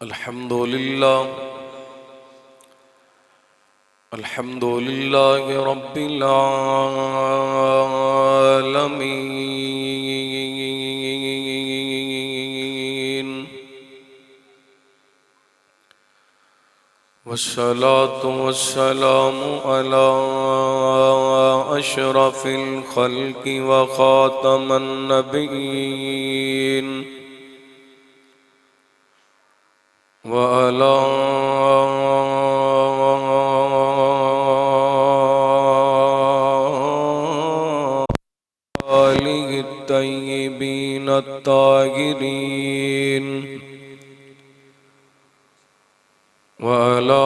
الحمد لله رب العالمين، والصلاة والسلام على أشرف الخلق وخاتم النبيين، وعلى آله الطيبين الطاهرين، وعلى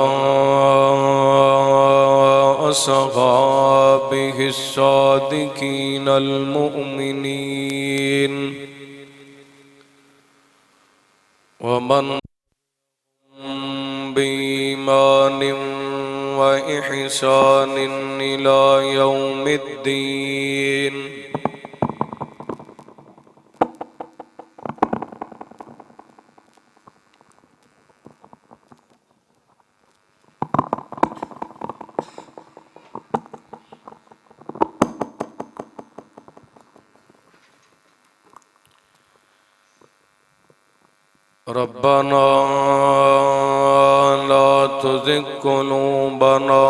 أصحابه الصادقين المؤمنين، ومن بإيمان وإحسان إلى يوم الدين. ربنا لا تزغ قلوبنا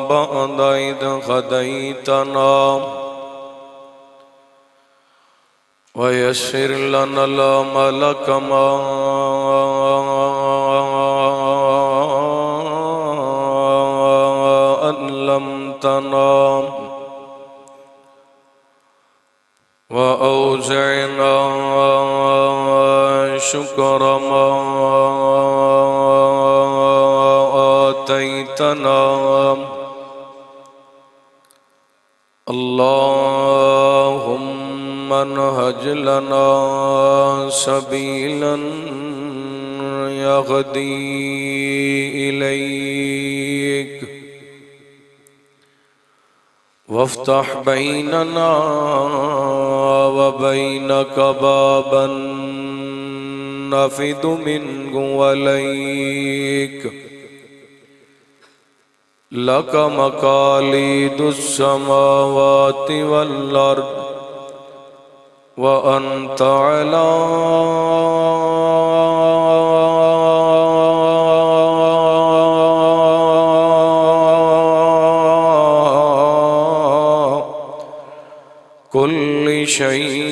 بعد إذ هديتنا ويسر لنا الأمل كما علمتنا، وأوزعنا شكر ما آتيتنا. اللهم انهج لنا سبيلا يهدي إليك، وافتح بيننا وبينك بابا نفد منه وليك، لك مقاليد السماوات والأرض، وأنت على كل شيء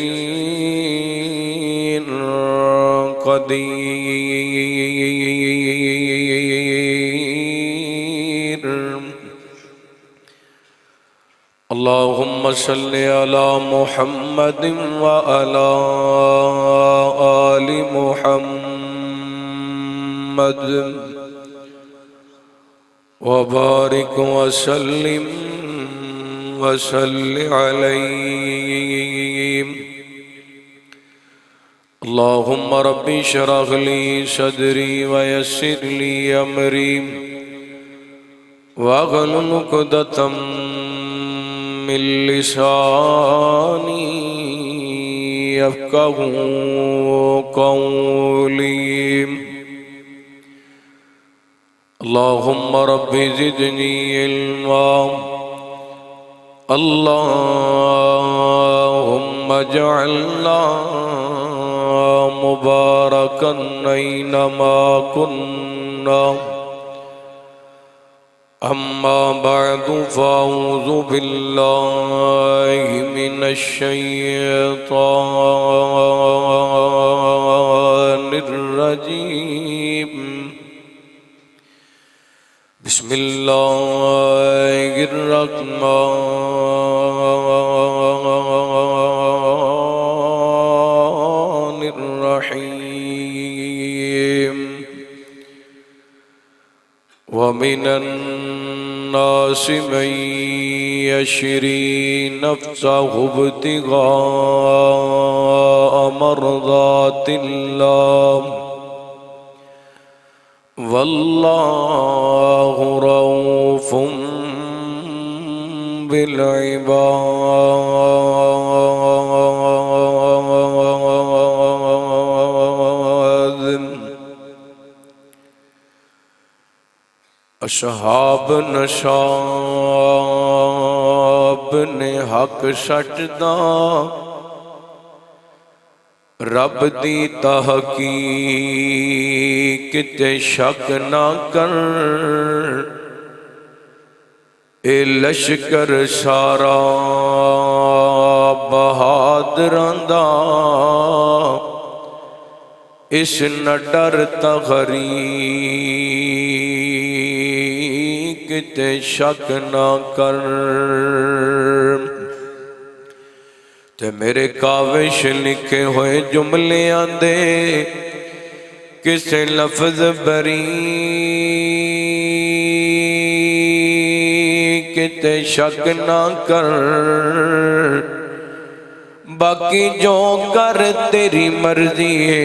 قدير. اللهم صل على محمد وعلى آل محمد، وبارك وسلم وصل عليه. اللهم رب اشرح لي صدري ويسر لي أمري واحلل عقدة من لساني يفقهوا قولي. اللهم رب زدني علما، اللهم اجعلنا مباركا أينما كنا. أما بعد، فأعوذ بالله من الشيطان الرجيم. بسم الله الرحمن الرحيم. ومن الناس من يشري نفسه ابتغاء مرضات الله، والله رؤوف بالعباد. اصحاب نشاب نے حق سچدا رب دی تحقیق تے شک نہ کر اے لشکر سارا بہادراں دا اس نہ ڈر تحریک تے شک نہ کر تے میرے کاوش لکھے ہوئے جملے آندے کسے لفظ باریک تے شک نہ کر باقی جو کر تیری مرضی ہے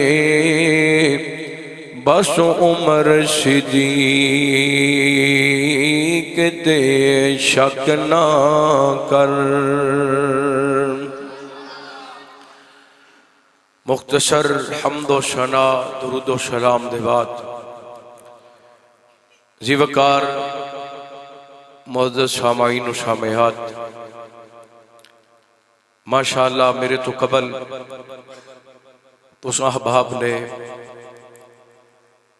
بس عمر صدیق تے شک نہ کر مختصر حمد و ثنا درود و سلام دے بعد زی وقار معزز سامعین و سامعات ماشاءاللہ میرے تو قبل اس احباب نے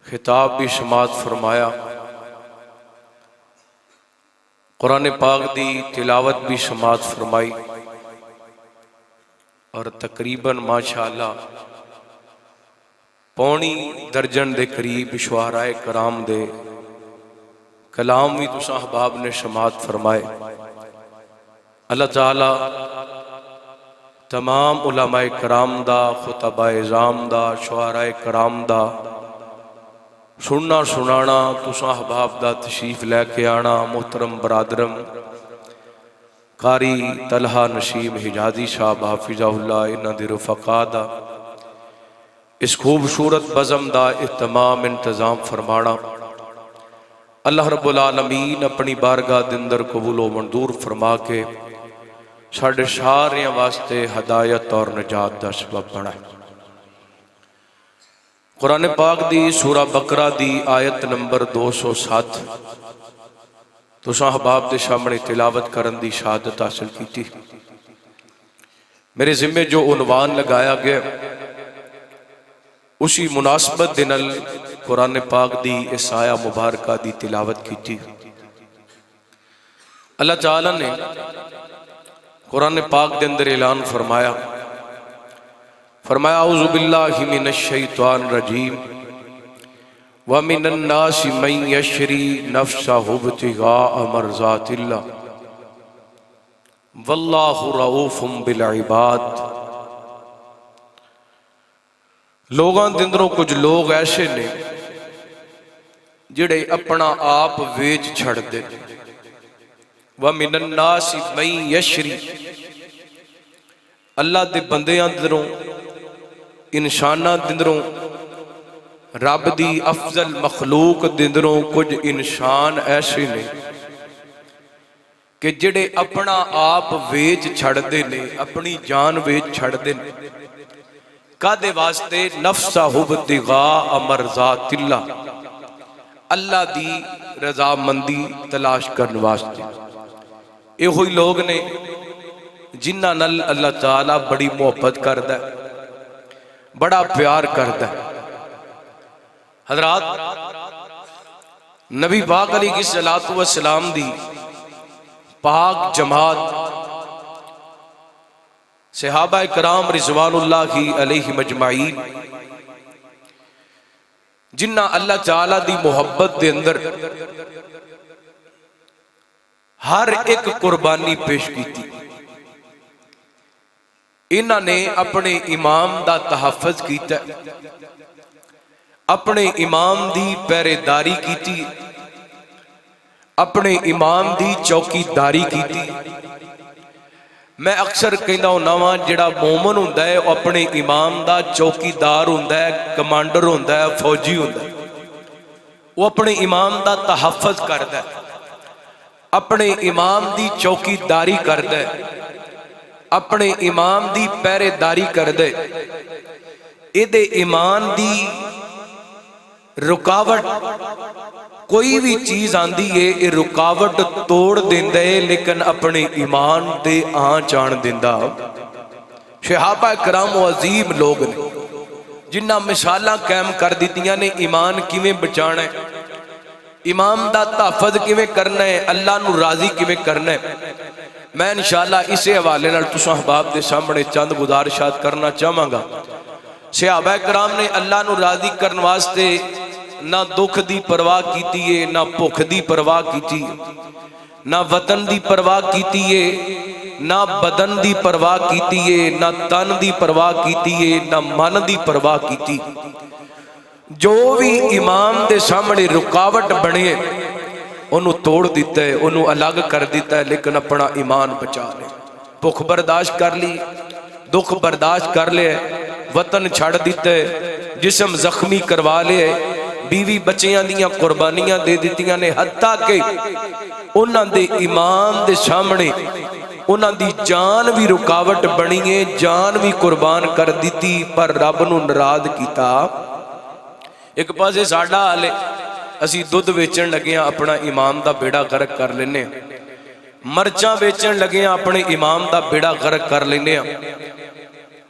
خطاب بھی سماعت فرمایا، قرآن پاک دی تلاوت بھی سماعت فرمائی، اور تقریباً ماشاءاللہ پونی درجن دے قریب شعراء کرام دے کلام بھی تو احباب نے سماعت فرمائے۔ اللہ تعالیٰ تمام علماء کرام دا، خطباء اعظام دا، شعراء کرام دا سننا سنانا، تساں احباب دا تشریف لے کے آنا، محترم برادرم قاری طلحہ نشیم حجازی صاحب حافظہ اللہ انہاں دی رفقا دا اس خوبصورت بزم دا اہتمام انتظام فرمانا، اللہ رب العالمین اپنی بارگاہ دے اندر قبول و منظور فرما کے ساڈے سارے واسطے ہدایت اور نجات دا سبب بنا۔ قرآن پاک دی سورہ بقرہ دی آیت نمبر 207 تو احباب دے سامنے تلاوت کرن دی شہادت حاصل کی تھی۔ میرے ذمہ جو عنوان لگایا گیا اسی مناسبت دنل قرآن پاک دی اس آیہ مبارکہ دی تلاوت کی تھی۔ اللہ تعالیٰ نے قرآن پاک دے اندر اعلان فرمایا اعوذ باللہ من الشیطان الرجیم وَمِنَ النَّاسِ مَن يَشْرِي نَفْسَهُ ابْتِغَاءَ مَرْضَاتِ اللَّهِ وَاللَّهُ رَءُوفٌ بِالْعِبَادِ۔ لوگاں دندروں کچھ لوگ ایسے نے جڑے اپنا آپ ویچ چھڑ دے۔ وَمِنَ النَّاسِ مَن يَشْرِي، اللہ دے بندیاں دندروں، انساناں دندروں، رب دی افضل مخلوق دندروں کچھ انسان ایسے نے کہ جڑے اپنا آپ ویچ چھڑ دے نے، اپنی جان ویچ چھڑ دے نے کادے واسطے نفسہ ابتغاء مرضات اللہ، اللہ دی رضا مندی تلاش کرنے واسطے۔ یہ ہوئی لوگ نے جنہ نال اللہ تعالیٰ بڑی محبت کردہ ہے، بڑا پیار کردہ ہے۔ حضرات نبی پاک علیہ السلام دی پاک جماعت صحابہ کرام رضوان اللہ علیہ مجمعین جنہ اللہ تعالیٰ دی محبت دے اندر ہر ایک قربانی پیش کی تھی۔ انہاں نے اپنے امام دا تحفظ کیتا، اپنے امام دی پہرےداری کیتی، اپنے امام دی چوکی داری کیتی۔ میں اکثر کہنا ہوں جڑا مومن ہوندہ ہے وہ اپنے امام دا چوکی دار ہوندہ ہے، کمانڈر ہوندہ ہے، فوجی ہوندہ ہے، وہ اپنے امام دا تحفظ کردہ ہے، اپنے امام دی چوکی داری کردہ ہے، اپنے امام دی پہرے داری کردہ ہے۔ ایدے ایمان دی رکاوٹ کوئی بھی چیز آندی ہے یہ رکاوٹ توڑ دیندا ہے لیکن اپنے ایمان دے آن جان دیندا۔ صحابہ کرام عظیم لوگ نے جنہ مثالاں قائم کر دیتیاں نے ایمان کیویں بچانا ہے، ایمان دا تحفظ کیویں کرنا ہے، اللہ نو راضی کیویں کرنا ہے۔ میں انشاءاللہ اسے حوالے نال تساں احباب دے سامنے چند گزارشات کرنا چاہواں گا۔ صحابہ کرام نے اللہ نو راضی کرن واسطے نہ دکھ دی پرواہ کیتی ہے، نہ بھوک دی پرواہ کیتی ہے، نہ وطن دی پرواہ کیتی ہے، نہ بدن دی پرواہ کیتی ہے، نہ تن دی پرواہ کیتی ہے، نہ من دی پرواہ کیتی۔ جو بھی امام دے سامنے رکاوٹ بنے انہوں توڑ دیتا ہے، انہوں الگ کر دیتا ہے، لیکن اپنا ایمان بچا لے۔ بھوک برداشت کر لی، دکھ برداشت کر لے، وطن چھڑ دیتا ہے، جسم زخمی کروا لے، بیوی بچیاں دیاں قربانیاں دے دیتیاں نے، حتیٰ کہ انہاں دے ایمان دے سامنے انہاں دی جان بھی رکاوٹ بنی ہے، جان بھی قربان کر دیتی، پر رب نو ناراض کیتا۔ ایک پاسے ساڈا حال ہے، اسی دودھ ویچن لگے ہیں اپنا امام دا بیڑا غرق کر لینے ہیں، مرچاں ویچن لگے ہیں اپنے امام دا بیڑا غرق کر لینے ہیں،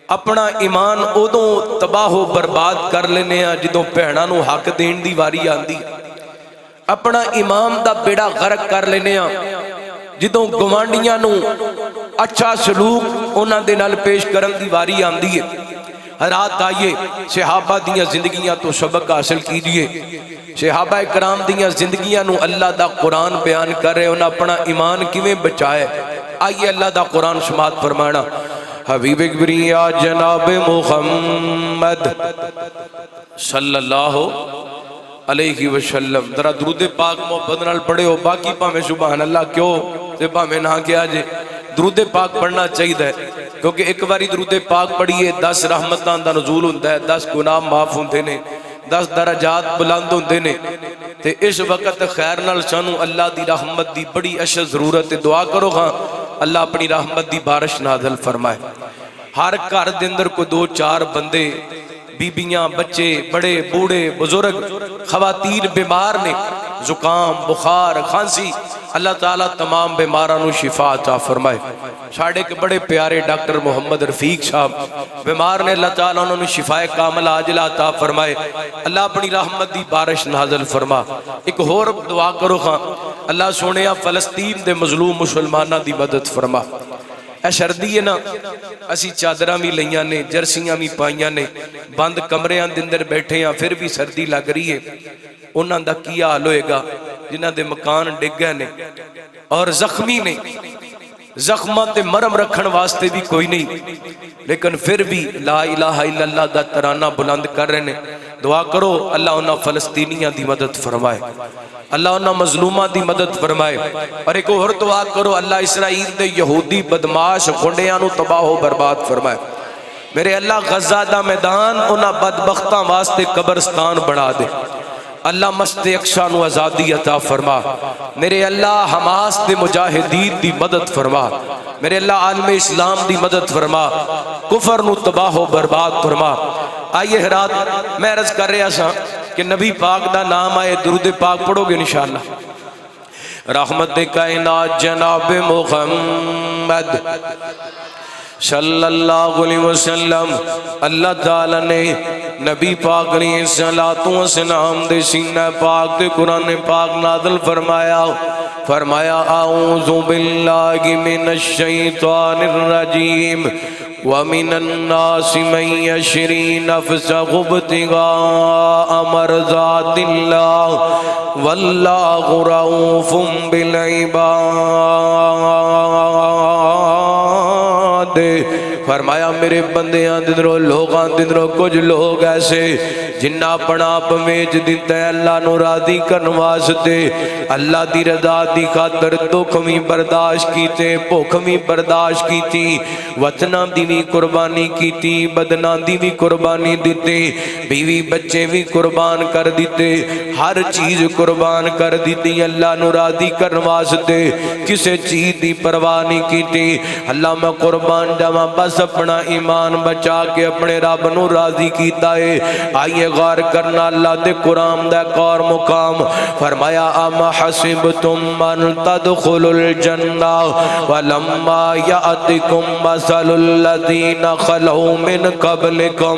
اپنا ایمان ادوں تباہ و برباد کر لینے ہیں جدوں بھیناں نو حق دین دی واری آندی، اپنا امام دا بیڑا غرق کر لینے ہیں جدوں گوانڈیاں نو اچھا سلوک انہاں دے نال پیش کرن دی واری آندی ہے۔ رات آئیے صحابہ دیاں زندگیاں تو سبق حاصل کیجئے، صحابہ کرام دیاں زندگیاں نو اللہ دا قرآن بیان کر رہے، انہاں اپنا ایمان کیویں بچائے۔ آئیے اللہ دا قرآن سماعت فرمانا۔ حبیب اکبری یا جناب محمد صلی اللہ علیہ وسلم، ذرا درود پاک محبت نال پڑھے ہو، باقی پاہمیں سبحان اللہ کیوں تے پاہمیں نہ کیا جے، درود پاک پڑھنا چاہیے ہے، کیونکہ ایک باری درود پاک پڑھیے 10 رحمتان دا نزول ہوندہ ہے، 10 گناہ معاف ہوندے نے، 10 درجات بلند ہوندے نے، تے اس وقت خیر نال سانو اللہ دی رحمت دی بڑی اشد ضرورت ہے۔ دعا کرو ہاں اللہ اپنی رحمت دی بارش نازل فرمائے۔ ہر گھر دے اندر کو 2-4 بندے، بیبیاں، بچے، بڑے، بوڑھے، بزرگ، خواتین بیمار نے، زکام، بخار، کھانسی، اللہ تعالیٰ تمام بیمارانو شفا عطا فرمائے۔ ساڑھے کے بڑے پیارے ڈاکٹر محمد رفیق صاحب بیمار نے، اللہ تعالیٰ انہوں نے شفا کامل عاجلہ عطا فرمائے، اللہ اپنی رحمت دی بارش نازل فرما۔ ایک اور دعا کرو خاں اللہ سونیا فلسطین دے مظلوم مسلمانہ دی مدد فرما۔ اے سردی ہے نا، اسی چادرہ بھی لیاں نے، جرسیاں بھی پائیاں نے، بند کمریاں دے اندر بیٹھے ہیں، پھر بھی سردی لگ رہی ہے۔ انہاں دا کیا حال ہوئے گا جنہاں دے مکان ڈگ گئے نے اور زخمی نے، زخمہ تے مرم رکھن واسطے بھی کوئی نہیں، لیکن پھر بھی لا الہ الا اللہ دا ترانہ بلند کر رہے نے۔ دعا کرو اللہ انہاں فلسطینیاں دی مدد فرمائے، اللہ انہاں مظلومہ دی مدد فرمائے، اور ایک اور دعا کرو اللہ اسرائیل دے یہودی بدماش گھنڈیاں نو تباہ و برباد فرمائے۔ میرے اللہ غزہ دا میدان انہاں بدبختاں واسطے قبرستان بنا دے، اللہ مسجد اقصی نو آزادی عطا فرما، میرے اللہ حماس دے مجاہدین دی مدد فرما، میرے اللہ عالم اسلام دی مدد فرما، کفر نو تباہ و برباد فرما۔ آئیے رات میں عرض کر رہا سا کہ نبی پاک دا نام آئے، درود پاک پڑھو گے انشاءاللہ۔ رحمت کائنات جناب محمد صلی اللہ علیہ وسلم، اللہ تعالیٰ نے نبی پاک علیہ السلام دے سینہ پاک دے قرآن پاک نازل فرمایا، فرمایا اعوذ باللہ من الشیطان الرجیم وَمِنَ النَّاسِ مَن يَشْرِي نَفْسَهُ ابْتِغَاءَ مَرْضَاتِ اللَّهِ وَاللَّهُ رَءُوفٌ بِالْعِبَادِ۔ فرمایا میرے بندیاں دندروں لوگاں دندروں کچھ لوگ ایسے جنہ اپنا آپ میج دیتا ہے اللہ نو راضی کرن واسطے، اللہ دی رضا دی خاطر دکھ بھی برداشت کیتے، بھوک بھی برداشت کیتی، وطنہ دی بھی قربانی کیتی، بدنہ دی بھی قربانی دیتے، بیوی بچے بھی قربان کر دیتے، ہر چیز قربان کر دیتی اللہ نو راضی کرن واسطے، کسے چیز دی پرواہ نہیں کیتی۔ اللہ میں قربان جاواں بس اپنا ایمان بچا کے اپنے رب نو راضی کیتا ہے۔ آئیے غور کرنا اللہ دے قرآن دا ایک اور مقام فرمایا ام حسبتم من تدخلوا الجنہ ولما یأتکم مثل الذین خلوا من قبلکم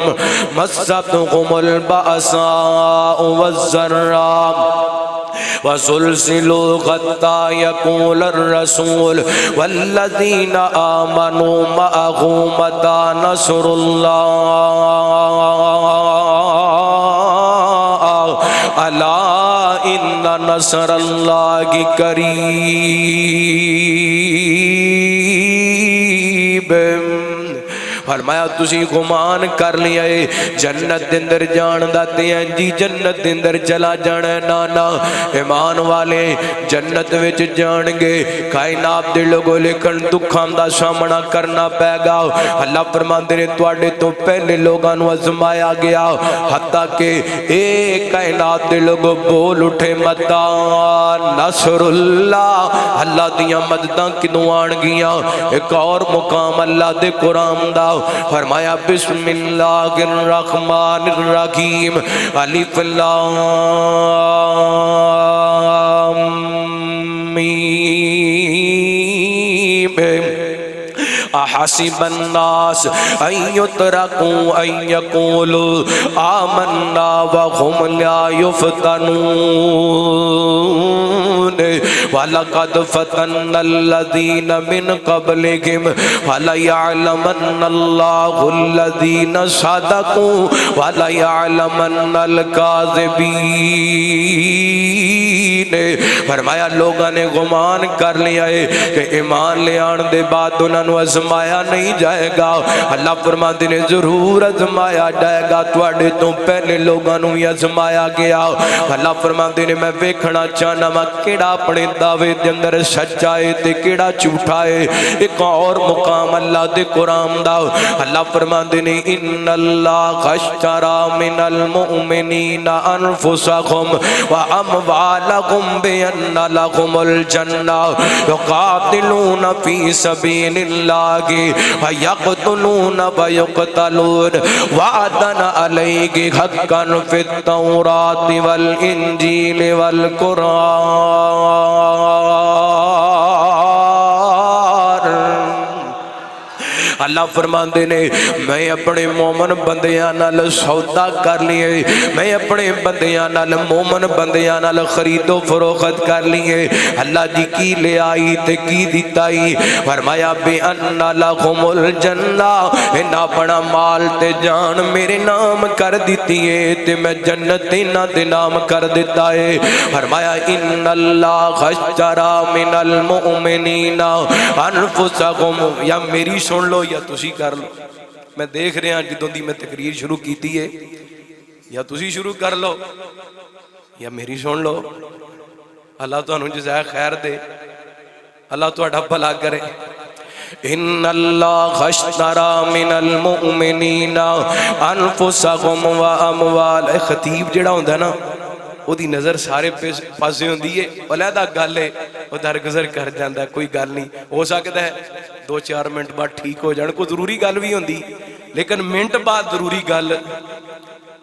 مستهم البأساء والضراء وزلزلوا حتى يقول الرسول والذين آمنوا معه متى نصر الله ألا إن نصر الله قريب فرمایا تسی گمان کر لیا ہے جنت اندر جان داتے ہیں جی جنت اندر چلا جانا ہے نانا ایمان والے جنت وچ جان گے کائنات دے لوگوں لیکن دکھاں دا سامنا کرنا پے گا اللہ فرماندے نے تواڈے تو پہلے لوگاں نو آزمایا گیا حتیٰ کہ اے کائنات دے لوگوں بول اٹھے متا نصر اللہ اللہ دیاں مدداں کدوں آن گیاں ایک اور مقام اللہ دے قرآن دا فرمایا بسم اللہ الرحمن الرحیم الف لام میم احسب الناس ان يتركوا ان يقولوا آمنا وهم لا يفتنون وَلَقَدْ فَتَنَّ الَّذِينَ مِنْ قَبْلِهِمْ وَلَيَعْلَمَنَّ اللَّهُ الَّذِينَ صَدَقُوا وَلَيَعْلَمَنَّ الْكَاذِبِينَ فرمایا لوگاں نے گمان کر لیا ہے کہ ایمان لے آن دے بعد انہوں نے ازمایا نہیں جائے گا اللہ فرماتے نے ضرور ازمایا جائے گا تواڈے تو پہلے لوگاں نو ہی ازمایا گیا اللہ فرماتے نے میں ویکھنا چاہنا میں کیڑا اپنے دعوے دے اندر سچا ہے تے کیڑا جھوٹا ہے ایک اور مقام اللہ دے قرآن دا اللہ فرماتے نے ان اللہ اشترى من المؤمنین انفسهم واموالهم بان لهم الجنہ یقاتلون فی سبیل اللہ ویقتلون ویقتلون وعدا علیہ حقا فی التوراۃ والانجیل والقرآن اللہ فرماندے نے میں اپنے مومن بندیاں نال سودا کر لیے میں اپنے بندیاں نال مومن بندیاں نال خرید و فروخت کر لیے اللہ جی کی لے آئی تے کی دیتائی فرمایا بے ان لہم الجنہ انہا اپنا مال تے جان میرے نام کر دیتی ہے تے میں جنت انہا دے نام کر دیتا ہے فرمایا ان اللہ اشترى من المؤمنین انفسهم یا میری سن لو یا تسی کر لو میں دیکھ رہے ہیں جدوں دی میں تقریر شروع کیتی ہے یا تسی شروع کر لو یا میری سن لو اللہ تانوں جزائے خیر دے اللہ تہاڈا بھلا کرے ان اللہ اشترى من المؤمنین انفسهم واموال خطیب جڑا ہوندا نا او دی نظر سارے پاسے ہوندی ہے علیحدہ گل ہے وہ درگزر کر جاندا ہے کوئی گل نہیں ہو سکتا ہے 2-4 منٹ بعد ٹھیک ہو جان کو ضروری گل بھی ہوندی لیکن منٹ بعد ضروری گل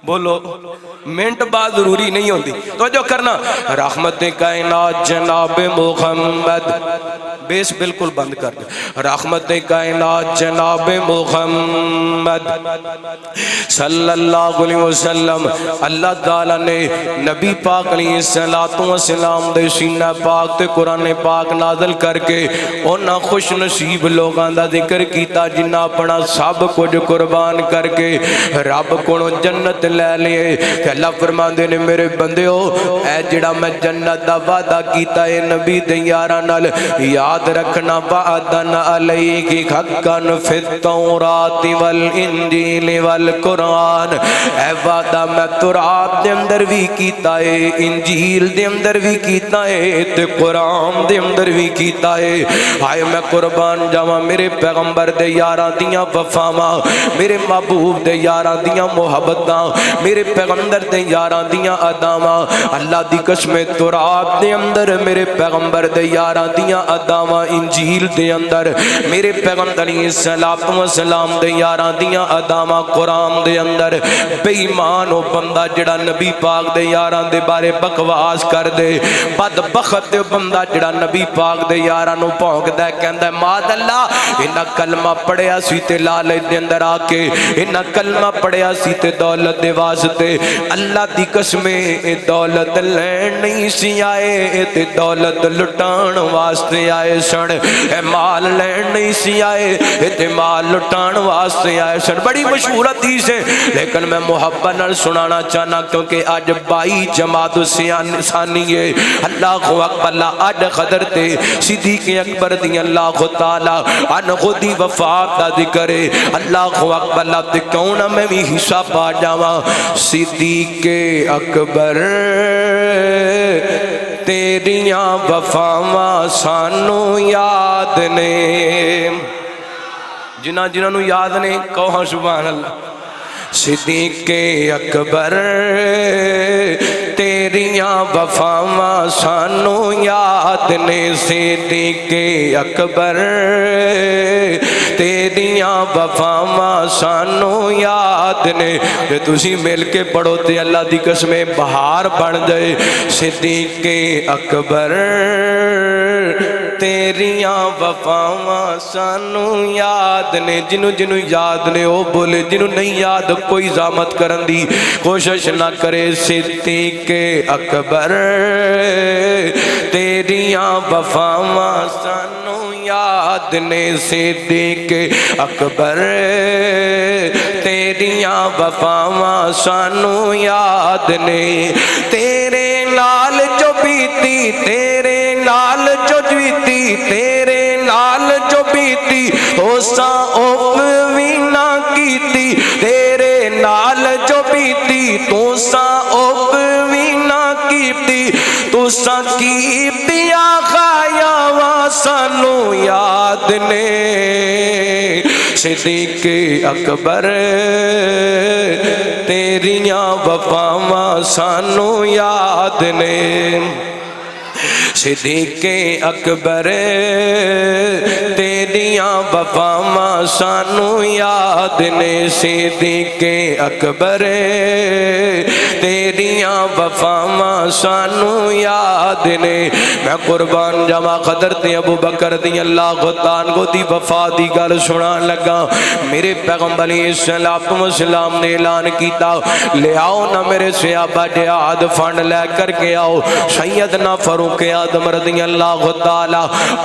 بولو منٹ بعد ضروری نہیں ہوندی تو جو کرنا رحمت کائنات جناب محمد بیس بالکل بند کر دے رحمت کائنات جناب محمد صلی اللہ علیہ وسلم اللہ تعالیٰ نے نبی پاک علیہ السلام دے سینہ پاک تے قرآن پاک نازل کر کے انہاں خوش نصیب لوگاں دا ذکر کیتا جنہ اپنا سب کچھ قربان کر کے رب کو جنت لے لیے کہ اللہ فرماندے نے میرے بندے ہو اے جڑا میں جنت دا وعدہ کیتا ہے نبی دے یاراں نال یاد رکھنا وعدن علیہ حقا فی التوراۃ والانجیل والقرآن اے وعدہ میں تورات دے اندر بھی کیتا ہے انجیل دے اندر بھی کیتا ہے تے قرآن دے اندر بھی کیتا ہے آئے میں قربان جاواں میرے پیغمبر دے یاراں دیاں وفاواں میرے محبوب دے یاراں دیاں محبتاں میرے پیغمبر دے یاراں دیاں اداواں اللہ دی قسم تورات دے اندر میرے پیغمبر دے یاراں دیاں اداواں وا انجیل دے اندر میرے پیغمبر علیہ الصلوۃ والسلام دے یاراں دیاں اداواں قرآن دے اندر بے ایمان او بندہ جڑا نبی پاک دے یاراں دے بارے بکواس کر دے بدبخت بندہ جڑا نبی پاک دے یاراں نو بھونکدا ہے کہندا ہے ماد اللہ انہاں کلمہ پڑھیا سی تے لالچ دے اندر آ کے انہاں کلمہ پڑھیا سی تے دولت دے واسطے اللہ دی قسم اے دولت لین نہیں سی آئے تے دولت لٹان واسطے آئے سن اے مال لین نہیں سی آئے تے مال لٹان واسطے آئے سن بڑی مشہور حدیث ہے لیکن میں محبت نال سنانا چاہنا کیونکہ آج 22 جمادی ثانی ہے اللہ اکبر آج قدر تے صدیق اکبر دی اللہ تعالی عنہ دی وفات دا ذکر ہے اللہ اکبر تے کیوں نہ میں بھی حصہ پا جاواں صدیق اکبر تیریاں وفاواں سانو یاد نے جنہاں جنہاں نو یاد نے کہو سبحان اللہ صدیق اکبر تیریاں وفاواں سانو یاد نے صدیق اکبر تیریاں وفاواں سانو یاد نے تے تسی مل کے پڑھو تے اللہ دی قسم بہار بن جائے صدیق اکبر تیریاں وفاواں سانو یاد نے جنوں جنوں یاد نے او بولے جنوں نہیں یاد کوئی زحمت کرن دی کوشش نہ کرے صدیق اکبر تیریاں وفاواں سانو یاد نے صدیق اکبر تیریاں وفاواں سانو یاد نے تیرے نال جو بیتی تیرے نال جو بیتی تیرے نال جو بیتی توساں اوپ وی نہ کیتی تیرے نال جو بیتی توساں اوپ وی نہ کیتی توساں کیتیاں خایاواں سانو یاد نے صدیق اکبر تیریاں وفاواں سانو یاد نے صدیق اکبر تیریاں وفاواں سانو یاد نے صدیق اکبر تیریاں وفاواں سانو یاد نے میں قربان جاواں قدر تے ابو بکر دی اللہ تعالی دی وفا دی گل سنان لگا میرے پیغمبر علیہ الصلوۃ والسلام نے اعلان کیتا لے آؤ نہ میرے صحابہ جہاد فنڈ لے کر کے آؤ سیدنا فاروق اعظم رضی اللہ تعالی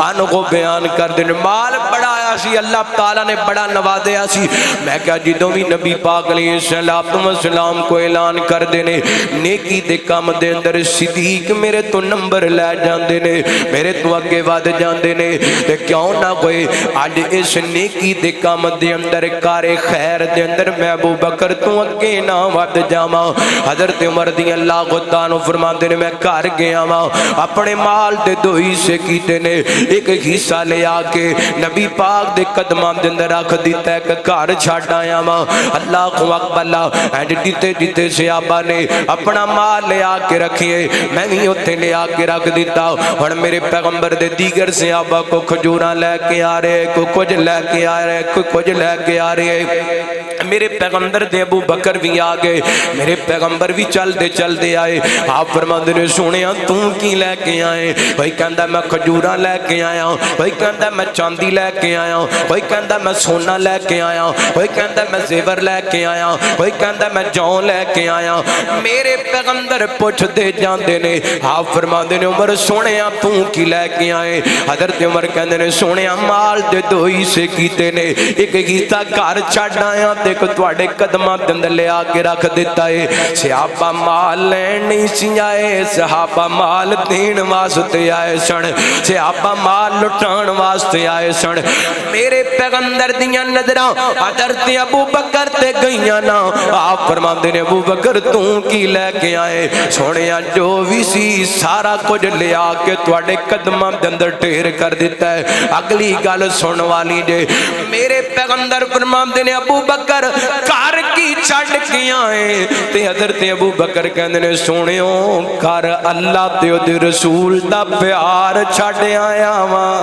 عنہ بیان کر دین مال بڑا آیا سی اللہ تعالی نے بڑا نوازیا سی میں کہا جدوں بھی نبی پاک علیہ الصلوۃ والسلام کو اعلان کر دینے نیکی دے کام دے اندر صدیق میرے تو نمبر لے جاندے نے میرے تو اگے ود جاندے نے تے کیوں نہ کوئی اج اس نیکی دے کام دے اندر کار خیر دے اندر میں ابو بکر تو اگے نہ ود جاواں حضرت عمر دی اللہ تعالی فرماندے نے میں گھر گیا واں اپنے مال دے دو حصے کیتے نے ایک حصہ لے آ کے نبی پاک دے قدماں دے اندر رکھ دیتا ہے کہ گھر چھڈ آیا واں اللہ اکبر اینڈ دیتے دیتے صحابہ نے اپنا مال لے آ کے رکھیے میں بھی اوتھے لے آ کے رکھ دیتا ہن میرے پیغمبر دے دیگر صحابہ کو کھجوراں لے کے آ رہے کوئی کچھ لے کے آ رہے کوئی کچھ لے کے آ رہے میرے پیغمبر دے ابو بکر بھی آ گئے میرے پیغمبر بھی چل دے آئے آپ فرماندے نے سونیا توں کی لے کے آئے بھائی کہندا میں کھجوراں لے کے آیا بھائی کہندا میں چاندی لے کے آیا بھائی کہندا میں سونا لے کے آیا بھائی کہندا میں زیور لے کے آیا بھائی کہندا میں جوں لے کے آیا میرے پیغمبر پوچھ دے جاندے نے آپ فرماندے نے عمر سونیا توں کی لے کے آئے حضرت عمر کہندے نے سونیا مال دے دو حصے کیتے نے ایک حصہ گھر چھڈ آیا تے کو تواڈے قدماں دے اندر لے آ کے رکھ دیتا ہے صحابہ مال لین نہیں سی آئے صحابہ مال دین واسطے آئے سن صحابہ مال لٹان واسطے آئے سن میرے پیغمبر دیاں نظراں حضرت ابو بکر تے گئیاں نا آپ فرماندے نے ابو بکر تو کی لے کے آئے سونیا جو بھی سی سارا کچھ لیا کے تواڈے قدماں دے اندر ڈھیر کر دیتا ہے اگلی گل سن والی جے میرے پیغمبر فرماندے نے ابو بکر گھر کی چھڈ کے آئے تے حضرت ابو بکر کہندے نے سونیو گھر اللہ تے او دے رسول دا پیار چھڈ آیا واں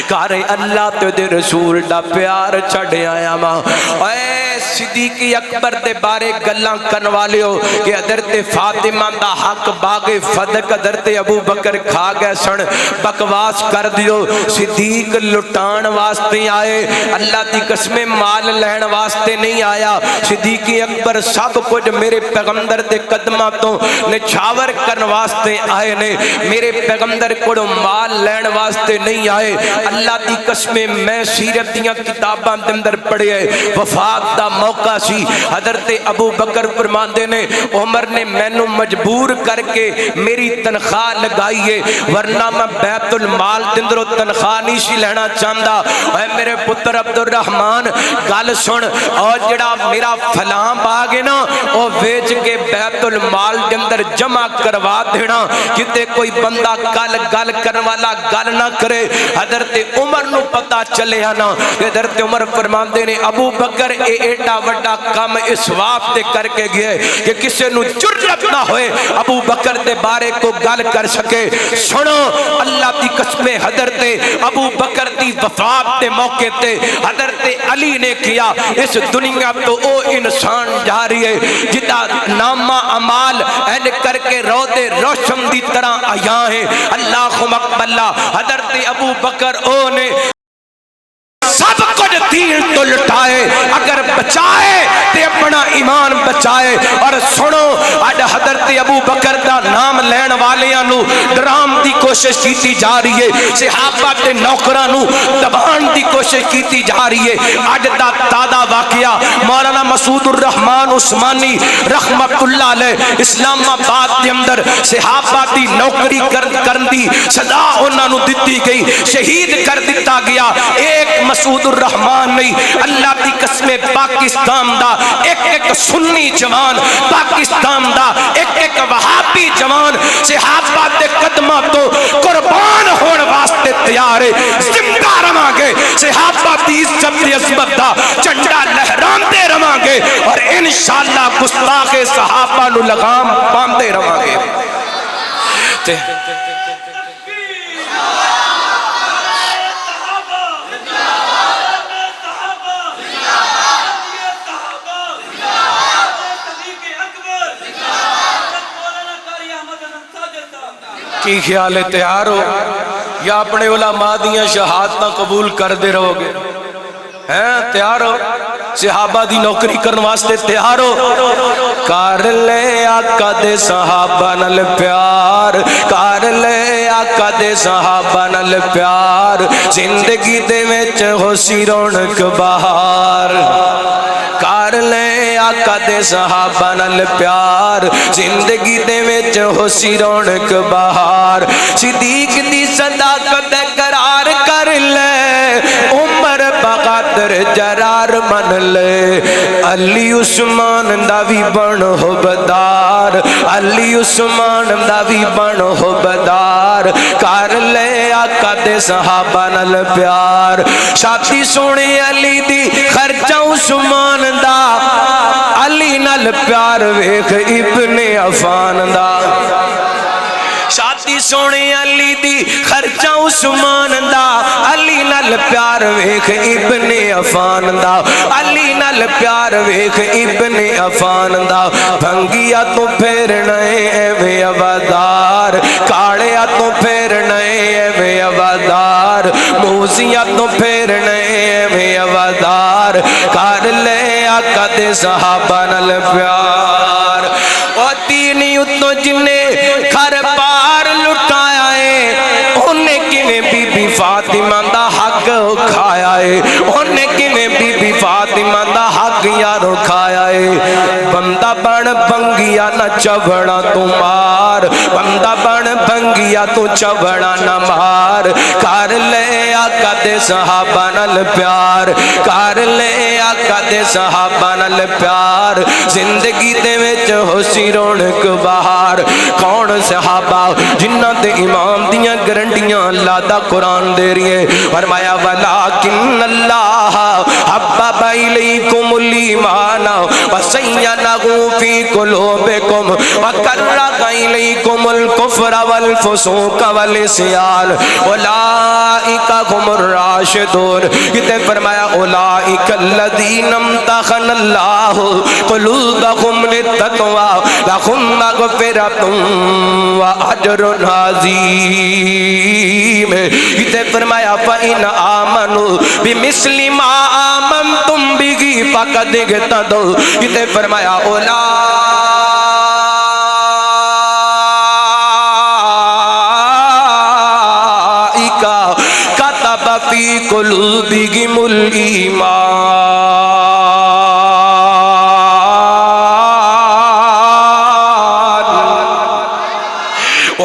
گھر اللہ تے دے رسول دا پیار چھڈ آیا ماں اے صدیق اکبر دے بارے گلاں کرن والے ہو کہ حضرت فاطمہ دا حق باغ فدق حضرت ابو بکر کھا گئے سن بکواس کر دیو صدیق لٹان واسطے آئے اللہ دی قسم مال لین واسطے نہیں آیا صدیق اکبر سب کچھ میرے پیغمبر دے قدماں تو نچھاور کرن واسطے آئے نے میرے پیغمبر کو مال لین واسطے نہیں آئے اللہ دی قسم میں سیرت دیاں کتاباں دے اندر پڑھے وفات دا موقع سی حضرت ابو بکر فرماندے نے عمر نے مینوں مجبور کر کے میری تنخواہ لگائیے ورنہ میں بیت المال دے اندروں تنخواہ نہیں سی لینا چاہندا اے میرے پتر عبد الرحمن گل سن اور جڑا میرا فلاں باغ ہے نا او ویچ کے بیت المال دے اندر جمع کروا دینا کتے کوئی بندہ گل کرن والا گل نہ کرے حضرت عمر نو پتا چلے نا حضرت عمر فرماندے نے ابو بکر اے ایڈا وڈا کام اس واسطے کر کے گئے کہ کسے نو جرأت نہ ہوئے ابو بکر دے بارے کو گل کر سکے سنو اللہ دی قسم حضرت ابو بکر دی وفات دے موقع تے حضرت علی نے کیا اس دنیا تو او انسان جاری ہے جدا نامہ اعمال این کر کے روضے روشن دی طرح آیا ہے اللہم اقبلہ حضرت ابو بکر او نے سب کچھ دین تو لٹائے اگر بچائے تے اپنا ایمان بچائے اور سنو آج حضرت ابو بکر دا نام لین والیاں نو ڈرام دی کوشش کیتی جا رہی ہے صحابہ تے نوکرانو دبان دی کوشش کیتی جا رہی ہے آج دا تازہ واقعہ مولانا مسعود الرحمن عثمانی رحمت اللہ علیہ اسلام آباد دے اندر صحابہ دی نوکری کرن دی سزا انہاں نو دتی گئی شہید کر دیتا گیا ایک مسعود الرحمن نہیں اللہ دی قسم پاکستان دا ایک ایک سنی جوان پاکستان دا ایک ایک وہابی جوان صحابہ دے قدمہ تو قربان ہون واسطے تیار ہے زندہ رہاں گے صحابہ دی عزت دی عظمت دا جھنڈا لہران دے رہاں گے اور انشاءاللہ گستاخ صحابہ نو لگام باندھے رہاں گے کی خیال ہے تیار ہو یا اپنے علماء دیاں شہادتاں قبول کر دے رہو گے ہیں تیار ہو صحابہ دی نوکری کرن واسطے تیار ہو کر لے آقا دے صحابہ نال پیار کر لے آقا دے صحابہ نال پیار زندگی دے وچ ہو سی رونق بہار کر لے آقا دے صحابہ نال پیار زندگی دے وچ ہو سی رونق بہار صدیق دی صداقت قرار کر لے عمر بغادر جرار من لے علی عثمان دا وی بن ہو بدار علی عثمان دا وی بن ہو بدار کر لے آقا دے صحابہ نال پیار شادی سونے علی دی خرچہ عثمان دا علی نال پیار ویکھ ابن عفان دا شادی سونے علی دی خرچہ عثمان دا علی نال پیار ویکھ ابن عفان دا علی نال پیار ویکھ ابن عفان دا بھنگیا تو پھیرنا اے عبادار کاڑیا تو پھیرنا اے عبادار موزیا تو پھیرنا اے عبادار کر لے آقا دے صحابہ نال پیار او تینی اتو جنے گھر پار لٹایا ہے انہیں کیویں بی بی فاطمہ دا حق کھایا ہے انہیں کیویں بی بی فاطمہ دا حق یارو کھایا ہے بندہ بندہ بن بنگیا نہ چوڑا تو مار، بندہ بن بنگیا تو چوڑا نہ مار، کر لے آقا دے صحابہ نال پیار، کر لے آقا دے صحابہ نال پیار، زندگی دے وچ ہو سی رونق بہار۔ کون صحابہ جنہ دے امام دیاں گرنٹیاں اللہ دا قرآن دے رہی ہے، فرمایا وَلَٰكِنَّ اللَّهَ حَبَّبَ إِلَيْكُمُ الْإِيمَانَ وَزَيَّنَهُ فِي قُلُوبِكُمْ وَكَرَّهَ إِلَيْكُمُ الْكُفْرَ وَالْفُسُوقَ وَالْعِصْيَانَ أُولَٰئِكَ هُمُ الرَّاشِدُونَ۔ کتے فرمایا أُولَٰئِكَ الَّذِينَ امْتَحَنَ اللَّهُ قُلُوبَهُمْ لِلتَّقْوَىٰ لَهُم مَّغْفِرَةٌ وَأَجْرٌ عَظِيمٌ۔ کتے فرمایا فَإِنْ آمَنُوا بِمِثْلِ مَا آمَنْتُمْ بِهِ فَقَدِ اهْتَدَوْا۔ کتے فرمایا كتب في قلوبهم الإيمان۔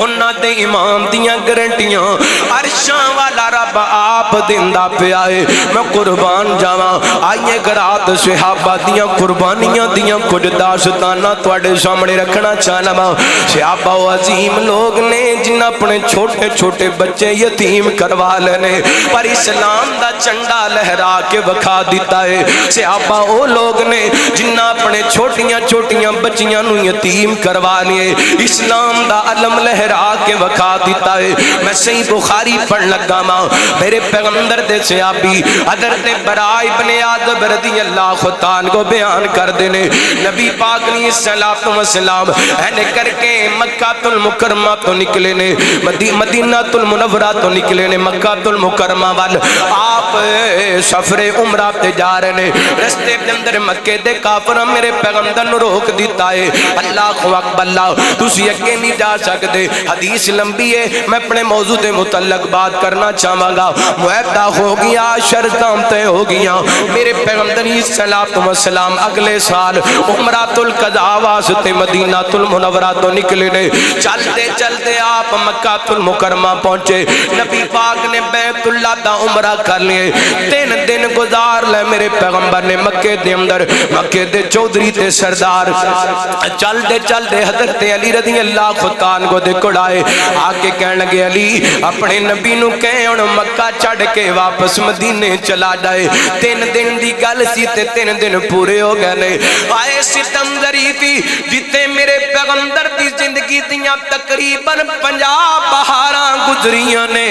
انہاں دے امام دیاں گرنٹیاں عرشاں والا رب آپ دیندہ پہ آئے۔ میں قربان جاواں آئیے گرات صحابہ دیاں قربانیاں دیاں کچھ داستانہ توڑے سامنے رکھنا چاہنا ماں۔ صحابہ و عظیم لوگ نے جن اپنے چھوٹے چھوٹے بچے یتیم کروا لینے پر اسلام دا چنڈا لہرا کے وکھا دیتا ہے۔ صحابہ وہ لوگ نے جن اپنے چھوٹیاں چھوٹیاں بچیاں نو یتیم کروا لیے، اسلام دا علم لہرا کے وکھا دیتا ہے۔ میں صحیح بخاری پڑھ لگا ماں، میرے پیغمبر دے صحابی حضرت براء ابن عازب رضی اللہ عنہ کو بیان کر دینے، نبی پاک علیہ السلام اینے کر کے مکہ المکرمہ تو نکلے نے، مدینہ المنورہ تو نکلے نے، مکہ المکرمہ وال آپ سفر عمرہ تے جا رہے نے۔ رستے دے اندر مکے دے کافراں میرے پیغمبر نو روک دیتا ہے، اللہ اکبر اللہ تسی اگے نہیں جا سکتے، حدیث لمبی ہے، میں اپنے موضوع دے متعلق بات کرنا چاہوں گا۔ معاہدہ ہو گیا، شرطاں طے ہو گیا، میرے پیغمبر علیہ السلام اگلے سال عمرۃ القضاء واسطے مدینہ المنورہ تو نکلے نے۔ چلتے چلتے آپ مکہ المکرمہ پہنچے، نبی پاک نے بیت اللہ دا عمرہ کر لیے، 3 دن گزار لے میرے پیغمبر نے مکے دے اندر، مکے دے چودھری تے سردار۔ چلتے چلتے حضرت علی رضی اللہ عنہ کو دے کڑائے، آکے کہنے لگے علی اپنے نبی نو کہیں ان مکہ چڑھ کے واپس مدینے چلا جائے، 3 دن دی گل سی تے 3 دن پورے ہو گئے نے۔ آئے ستم ذری تھی جتے میرے پیغمبر دی زندگی دیاں تقریباً 50 بہاراں گزریاں نے،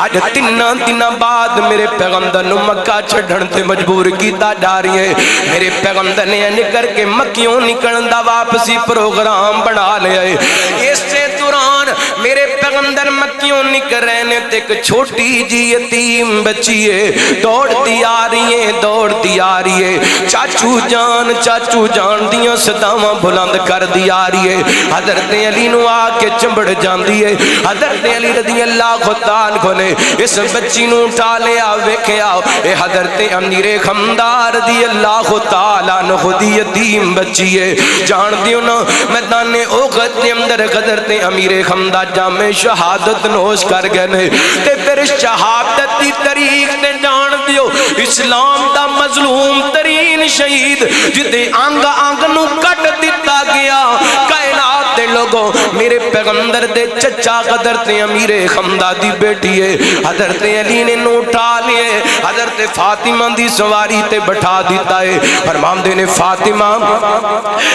آج 3 دن بعد میرے پیغمبر نو مکہ چھڑن تے مجبور کیتا جا رہی ہے۔ میرے پیغمبر نے نکر کے مکیوں نکلن دا واپسی پروگرام بنا لیا ہے۔ اس سے دوران میرے پیغمبر مکیوں نکل رہے نے تے ایک چھوٹی جی یتیم بچی ہے، دوڑتی آ رہی ہے، دوڑتی آ رہی ہے، چاچو جان دیاں صداواں بلند کر دی آ رہی ہے۔ حضرت علی نو آ کے چمبڑ جاندی ہے، حضرت علی رضی اللہ عنہ نے اس بچی نو اٹھا لیا، ویکھیا اے حضرت امیر خمدان رضی اللہ تعالیٰ عنہ دی یتیم بچی ہے۔ جان دیو نا میدان احد دے اندر حضرت امیر خمدان جامع شہادت نوش کر گئے نے، تے پھر شہادت دی تاریخ نے جان دیو اسلام دا مظلوم ترین شہید جدے آنگ نو کٹ دیتا گیا کائنات دے لوگوں، میرے پیغمبر دے چچا حضرت امیر خمدان دی بیٹی ہے، حضرت علی نے نو اٹھا لیے، حضرت فاطمہ دی سواری تے بٹھا دیتا ہے، فرمان دینے فاطمہ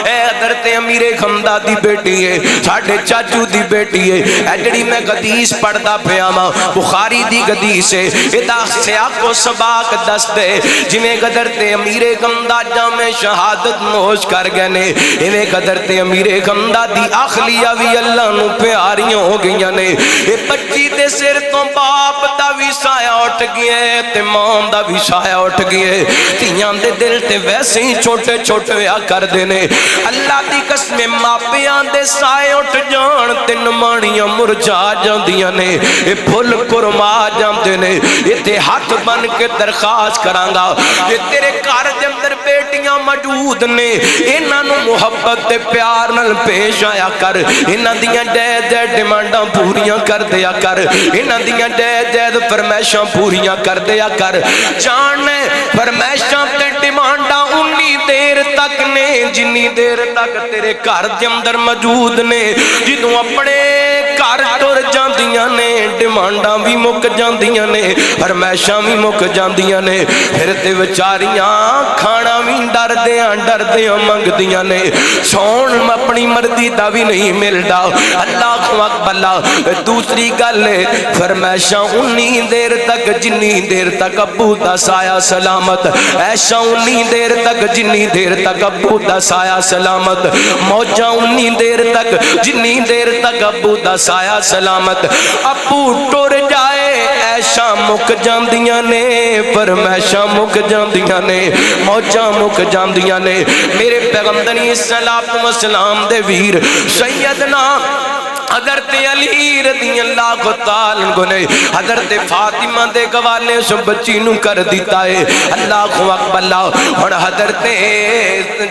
اے حضرت امیر خمدان دی بیٹی ہے، ساڑھے چاچو دی بیٹی ہے، اے جڑی میں حدیث پڑھتا پیاما بخاری دی حدیث ہے، ادا سیاق و سباق دستے جنہیں حضرت امیر خمدان جامع شہادت نوش کر گئے نے، انہیں حضرت امیر خمدان دی اخلیہ بھی اللہ نو پیاریاں ہو گئیاں نے۔ یہ بچی دے سر تو باپ دا بھی سایہ اٹھ گئے تے ماں دا بھی سایہ اٹھ گئے، تیاں دے دل تے ویسے ہی چھوٹے چھوٹے یا کر دینے۔ اللہ دی قسم ماپیاں دے سایہ اٹھ جان تے نمانیاں ٹر جا جاندیاں نے اے پھل کرما جاندے نے تے ہاتھ بن کے درخواست کرانگا کہ تیرے گھر دے اندر بیٹیاں موجود نے انہاں نو محبت تے پیار نال پیش آیا کر انہاں دیاں جائز ڈیمانڈاں پوریاں کر دیا کر انہاں دیاں جائز فرمائشاں پوریاں کر دیا کر جاننے فرمائشاں تے ڈیمانڈاں انی دیر تک نے جنی دیر تک تیرے گھر دے اندر موجود نے جدوں اپنے گھر ٹر جاندیاں نے ڈیمانڈاں بھی مک جاندیاں نے فرمائشاں بھی مک جاندیاں نے پھر تے وچاریاں کھانا بھی ڈر دیاں منگ دیاں نے سون اپنی مرضی دا بھی نہیں ملدا اللہ اکبر دوسری گل فرمائشاں انی دیر تک جنی دیر تک ابو دا سایہ سلامت ایشا انی دیر تک جنی دیر تک ابو دا سایہ سلامت موجہ انی دیر تک جنی دیر تک ابو دا سایہ سلامت ابو ٹر جائے ایشا مک جاندیاں نے فرمائشاں مک جاندیاں نے موجہ مک جاندیاں نے میرے پیغمبر صلی اللہ علیہ وسلم دے ویر سیدنا حضرت علی رضی اللہ تعالی عنہ نے حضرت فاطمہ دے گوالے سو بچی نو کر دیتا ہے اللہ اکبر اور حضرت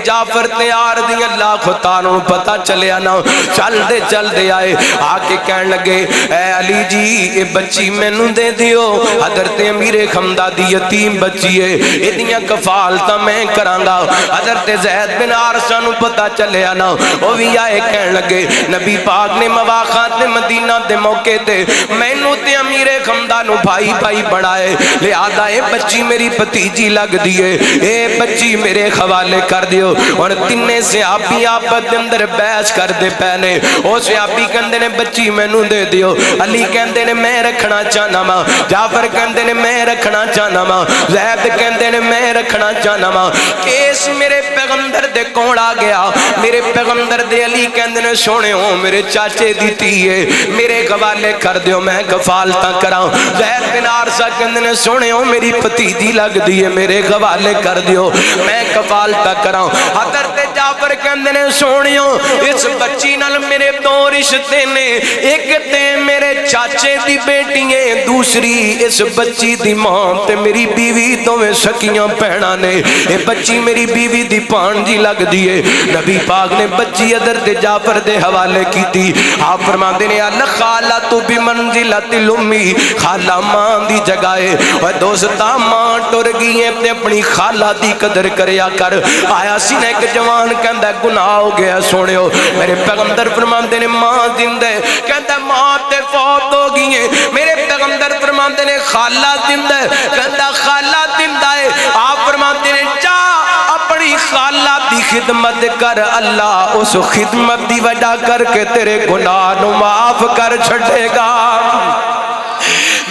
جعفر تیار رضی اللہ تعالی عنہ پتہ چلیا نا چل دے آئے آکے کہن لگے اے علی جی اے بچی میں نو دے دیو حضرت امیر خمدہ دی یتیم بچی ہے اتنیاں کفالتا میں کرانگا حضرت زید بن عارشہ نو پتہ چلیا نا وہ بھی آئے کہن لگے نبی پاک نے مواقعات مدینہ دے موقع تے میں نو تے امیر خمدہ نو بھائی بڑھائے لہذا اے بچی میری پتیجی لگ دیئے اے بچی میرے حوالے کر دیو اور تینے صحابی آپت اندر بحث کر دے پہنے او صحابی کہندے نے بچی میں نو دے دیو علی کہندے نے میں رکھنا چاہنا ماں جعفر کہندے نے میں رکھنا چاہنا ماں زید کہندے نے میں رکھنا چاہنا ماں کیس میرے پیغمبر دے کون آ گیا میرے پیغمبر دے علی کہندے نے سونے ہوں میرے چاچے دیتی ہے میرے حوالے کر دیو میں کفالتا کراؤں زید بن عارشہ کہندے نے سونے ہوں میری پتیجی لگ دیئے میرے حوالے کر دیو میں کفالتا کراؤں حضرت جعفر کہندے نے سونے ہوں اس بچی نال میرے دو رشتے نے ایک تے میرے چاچے دی بیٹی ہیں دوسری اس بچی دی ماں تے میری بیوی تو میں سکیاں پہنا نے اے بچی میری بیوی دی پانجی لگ دیئے نبی پاک نے بچی حضرت جعفر دے حوالے کی تھی آپ فرماندے نے الخالۃ بمنزلۃ الامی خالہ ماں دی جگائے اور دوستا ماں ٹر گئی ہیں تے اپنی خالہ دی قدر کریا کر آیا سی نے ایک جوان کہندہ گناہ ہو گیا سونے ہو میرے پیغمبر فرماندے نے ماں زندہ ہے کہندہ ماں تے فوت ہو گئی ہیں میرے پیغمبر فرماندے نے خالہ زندہ ہے کہندہ خالہ زندہ ہے آپ فرماندے نے جا اپنی خالہ دی خدمت کر اللہ اس خدمت دی وجہ کر کے تیرے گناہ نو معاف کر چھڑے گا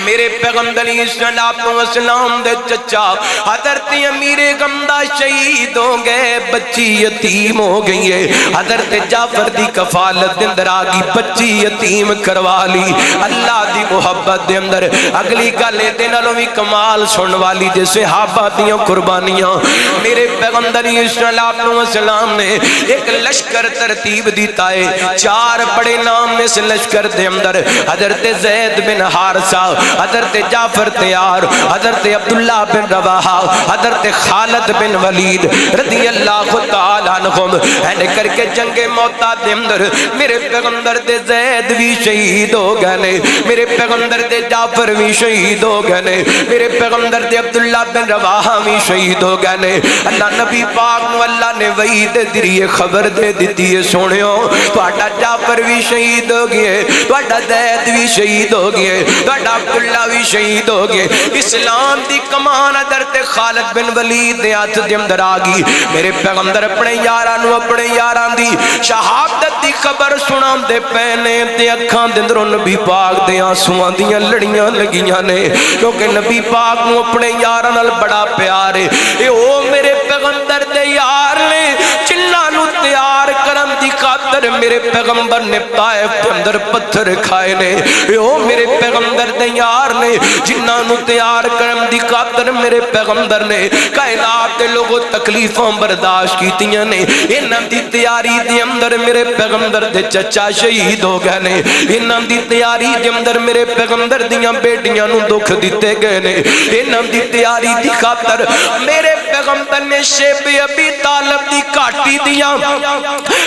میرے پیغمبر صلی اللہ علیہ وسلم دے چچا حضرت امیر خمدہ شہید ہو گئے بچی یتیم ہو گئی ہے حضرت جعفر دی کفالت دے اندر آگی بچی یتیم کروا لی اللہ دی محبت دے اندر اگلی گلے دے نالوں بھی کمال سن والی دے صحابہ دیاں قربانیاں میرے پیغمبر صلی اللہ علیہ وسلم نے ایک لشکر ترتیب دیتا ہے 4 بڑے نام میں سے لشکر دے اندر حضرت زید بن حارثہ حضرت جعفر تیار حضرت عبداللہ بن رواحہ حضرت خالد بن ولید رضی اللہ تعالیٰ عنہم اینے کر کے جنگ موتا دے اندر میرے پیغمبر دے زید بھی شہید ہو گئے میرے پیغمبر دے جعفر بھی شہید ہو گئے میرے پیغمبر دے عبداللہ بن رواحہ بھی شہید ہو گئے اللہ نبی پاک نو اللہ نے وحید ذریعے خبر دے دیتی ہے سونے ہو توڑا جعفر بھی شہید ہو گئے توڑا زید بھی شہید ہو گئے توڑا عبداللہ بھی شہید ہو گئے اسلام دی کمان حضرت خالد بن ولید دے ہاتھ دے اندر آگی میرے پیغمبر اپنے یارانو اپنے یاران دی شہادت دی خبر سنام دے پہنے تے اکھاں دے اندروں نبی پاک دے آنسوان دیاں لڑیاں لگیاں نے کیونکہ نبی پاک نو اپنے یاران ال بڑا پیارے اے او میرے پیغمبر دے یار نے چلہ نو تیار کرم دی خاطر میرے پیغمبر نے طائف کے اندر پتھر کھائے نے، او میرے پیغمبر دے یار نے جنہاں نو تیار کرن دی خاطر میرے پیغمبر نے کائنات دے لوگوں تکلیفاں برداشت کیتیاں نے، انہاں دی تیاری دے اندر میرے پیغمبر دے چچا شہید ہو گئے نے، انہاں دی تیاری دے اندر میرے پیغمبر دیاں بیٹیاں نو دکھ دیتے گئے نے، انہاں دی تیاری دی خاطر میرے پیغمبر نے شیب ابی طالب دی کاٹی دیاں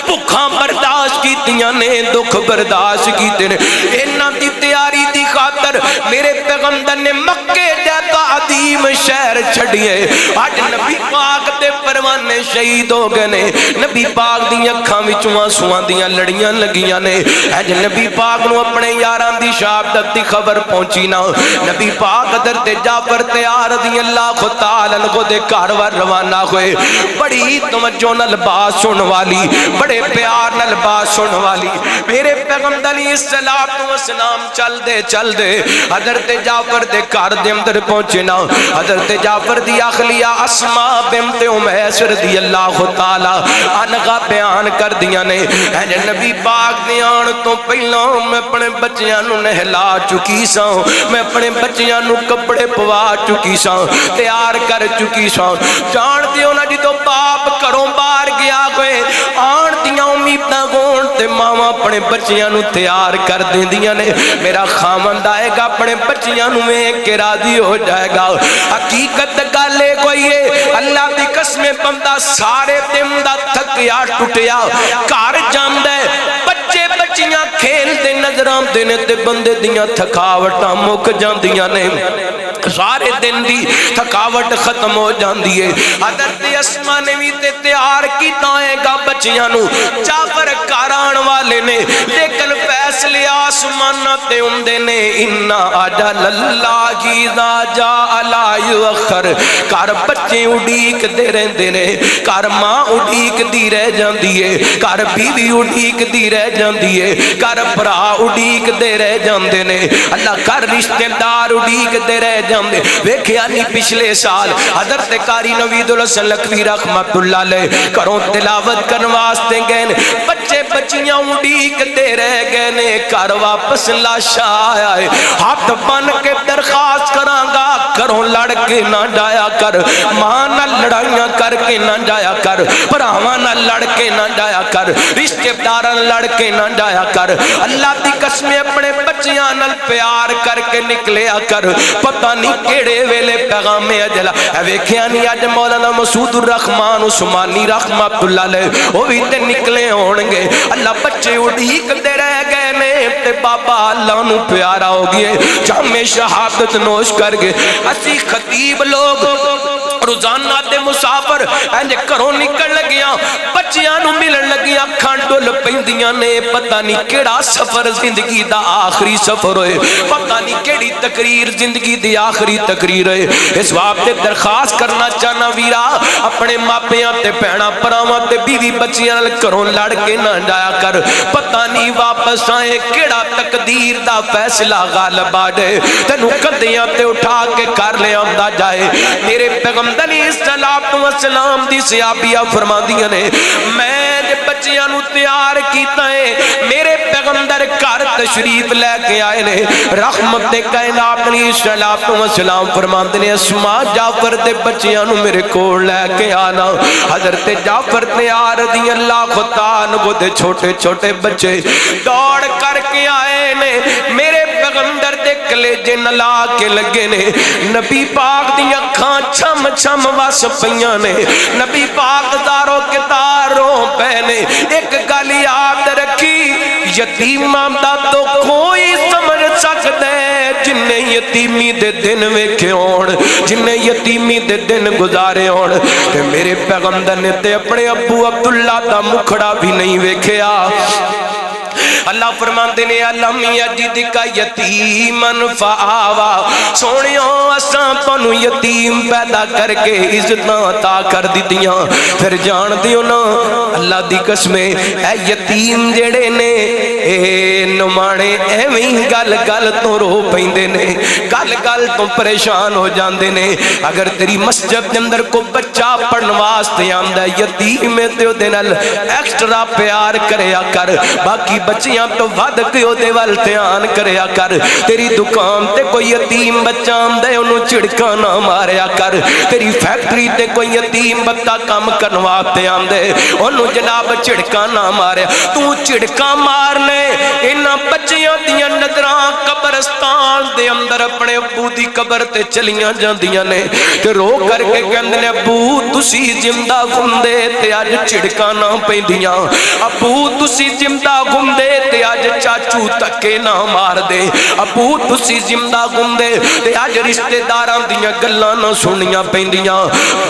بھکھاں برداشت کیتیاں نے، دکھ برداشت کیتے نے، انہاں دی تیاری دی خاطر میرے پیغمبر نے مکے جیسا عظیم شہر چھڑیے، آج نبی پاک دے پروانے شہید ہو گئے نے، نبی پاک دی اکھاں وچوں آنسواں دیاں لڑیاں لگیاں نے، اج نبی پاک نو اپنے یاراں دی شہادت دی خبر پہنچی نا، نبی پاک حضرت جعفر تیار رضی اللہ تعالی عنہ دے گھر ور روانہ ہوئے، بڑی توجہ نال بات سن والی، بڑے پیار نال بات سن والی، میرے پیغمبر علیہ السلام چل دے حضرت جعفر دے گھر دے اندر پہنچے نا، حضرت جعفر دی اخلیہ اسماء بنت امیس رضی اللہ تعالی عنہا بیان کر دیا نے، اے نبی پاک دے آن تو پہلا میں اپنے بچیاں نو نہلا چکی ساں، میں اپنے بچیاں نو کپڑے پوا چکی ساں، تیار کر چکی ساں، جان دیو نا جی تو باپ کروں باہر گیا گئے آن دیاں امیداں گون تے ماما اپنے بچیاں نو تیار کر دیں دیاں نے، میرا خامند آئے گا اپنے بچیاں نو میں ایک راضی ہو جائے گا، حقیقت گالے کوئی ہے اللہ دی قسمیں بندہ سارے دن دا تھکیا ٹوٹیا کار جاندے بچے بچیاں کھیل دے نظرام دینے تے بندے دیاں تھکاوٹاں مک جاندیاں نے، سارے دن دی تھکاوٹ ختم ہو جاندی ہے، حضرت اسماء نے بھی تیار کی تائیں گا بچیاں نو، جعفر کاران والے نے، لیکن فیصلے آسمانہ تے اندے نے، انہا اجل اللہ اذا جاء لا یؤخر، کار بچے اڈیک دے رہندے نے، کار ماں اڈیک دی رہ جاندی ہے، کار بیوی اڈیک دی رہ جاندی ہے، کار برا اڈیک دے رہ جاندے نے، اللہ کار رشتے دار اڈیک دے رہ جاندے، ویکھیا نہیں پچھلے سال حضرت قاری نوید الحسن لکھوی رحمت اللہ علیہ کروں تلاوت کرن واسطے گئے نے، بچے بچیاں اڈیک دے رہ گئے نے، کار واپس لاشا آیا ہے، ہاتھ بن کے درخواست کرانگا کروں لڑ کے نہ جایا کر، ماں نہ لڑائیاں کر کے نہ جایا کر، پراواں نہ لڑ کے نہ جایا کر، رشتے داراں لڑ کے نہ جایا کر، اللہ دی قسمیں اپنے بچیاں نال پیار کر کے نکلیا کر، پتہ نہیں کیڑے ویلے پیغام اجلا ویکھیا نہیں اج مولانا مسعود الرحمان عثمانی رحمت اللہ علیہ وہ بھی تے نکلے ہون گے، اللہ بچے اڈیک دے رہ گئے نے تے بابا اللہ نو پیارا ہو گئے، جامع شہادت نوش کر گئے، اسی خطیب لوگ روزانہ دے مسافر انج کروں نکل لگیاں بچیاں نو ملن لگیاں کھان ڈول پیندیاں نے، پتہ نہیں کیڑا سفر زندگی دا آخری سفر ہوئے، پتہ نہیں کیڑی تقریر زندگی دی آخری تقریر ہے، اس وقت درخواست کرنا چاہنا ویرا اپنے ماپیاں تے پہنا پراواں تے بیوی بچیاں کروں لڑ کے نہ جایا کر، پتہ نہیں واپس آئے کیڑا تقدیر دا فیصلہ غالب آ جائے، تینوں کندیاں تے اٹھا کے کر لے آمدہ جائے، میرے پیغمبر علیہ السلام دی صحابیہ فرما دیا نے، میں جب بچیاں نو تیار کیتا ہے میرے پیغمبر گھر تشریف لے کے آئے نے، رحمت کائنات علیہ السلام فرماندے نے اسماء جعفر دے بچیاں نو میرے کول لے کے آنا، حضرت جعفر تیار رضی اللہ تعالی عنہ دے چھوٹے چھوٹے بچے دوڑ کر کے آئے نے، میرے پیغمبر دے کلیجے نلا کے لگے نے، نبی پاک دی اکھاں چھم چھم وس پیاں نے، نبی پاک داروں کے داروں پہنے، ایک گل یاد رکھی یتیماں دا تو کوئی سمجھ سکتا ہے جنہیں یتیمی دے دن ویکھے ہون، جنہیں یتیمی دے دن گزارے ہون، کہ میرے پیغمبر نے تے اپنے ابو عبداللہ دا مکھڑا بھی نہیں ویکھیا، اللہ فرماندے نے علم یجدک یتیمن فآوا، سونیوں اساں تانوں یتیم پیدا کر کے عزتاں عطا کر دتیاں، پھر جان دیو نا اللہ دی قسمیں اے یتیم جڑے نے اے نمانے ایویں گل گل تو رو پیندے نے، گل گل تو پریشان ہو جاندے نے۔ اگر تیری مسجد کے اندر کو بچہ پڑھن واسطے آندا ہے یتیم تے او دے نال ایکسٹرا پیار کریا کر، باقی بچیاں تو ود کے او دے ول دھیان کریا کر۔ تیری دکان تے کوئی یتیم بچہ آندا ہے اونوں جھڑکا نہ ماریا کر۔ تیری فیکٹری تے کوئی یتیم بچہ کام کرن واسطے آندے اونوں جناب جھڑکا نہ ماریا۔ تو جھڑکا مارنے انہاں بچیاں دیاں نظراں قبرستان دے اندر اپنے ابو دی قبر تے چلیاں جاندیاں نے تے رو کر کے کہندے نے ابو تسی زندہ گھومدے تے اج جھڑکا نہ پیندیاں، ابو تسی زندہ گھومدے تے اج چاچو تکے نہ مار دے، ابو تسی زندہ گھومدے تے اج رشتہ داراں دیاں گلاں نہ سنیاں پیندیاں۔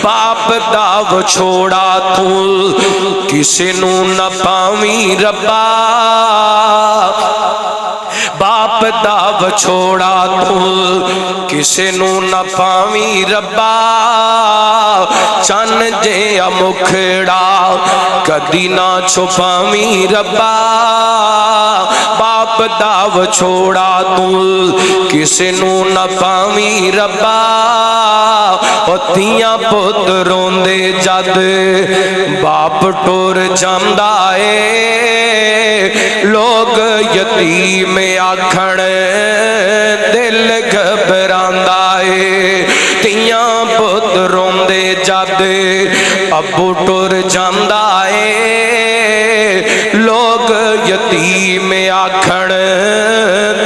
باپ دا وچھوڑا تو کسے نو نہ پاویں ربا، باپ دا وچھوڑا تو کسے نو نہ پاویں ربا، چن جے مکھڑا کدی نہ چھپاویں ربا، باپ دا وچھوڑا تو کسے نو نہ پاویں ربا، تیاں پت روندے جد باپ ٹور جاندا اے، لوگ یتیم آکھن دل گھبراندا اے، تیاں پت روندے جد ابو ٹور جاندا اے، لوگ یتیم آکھن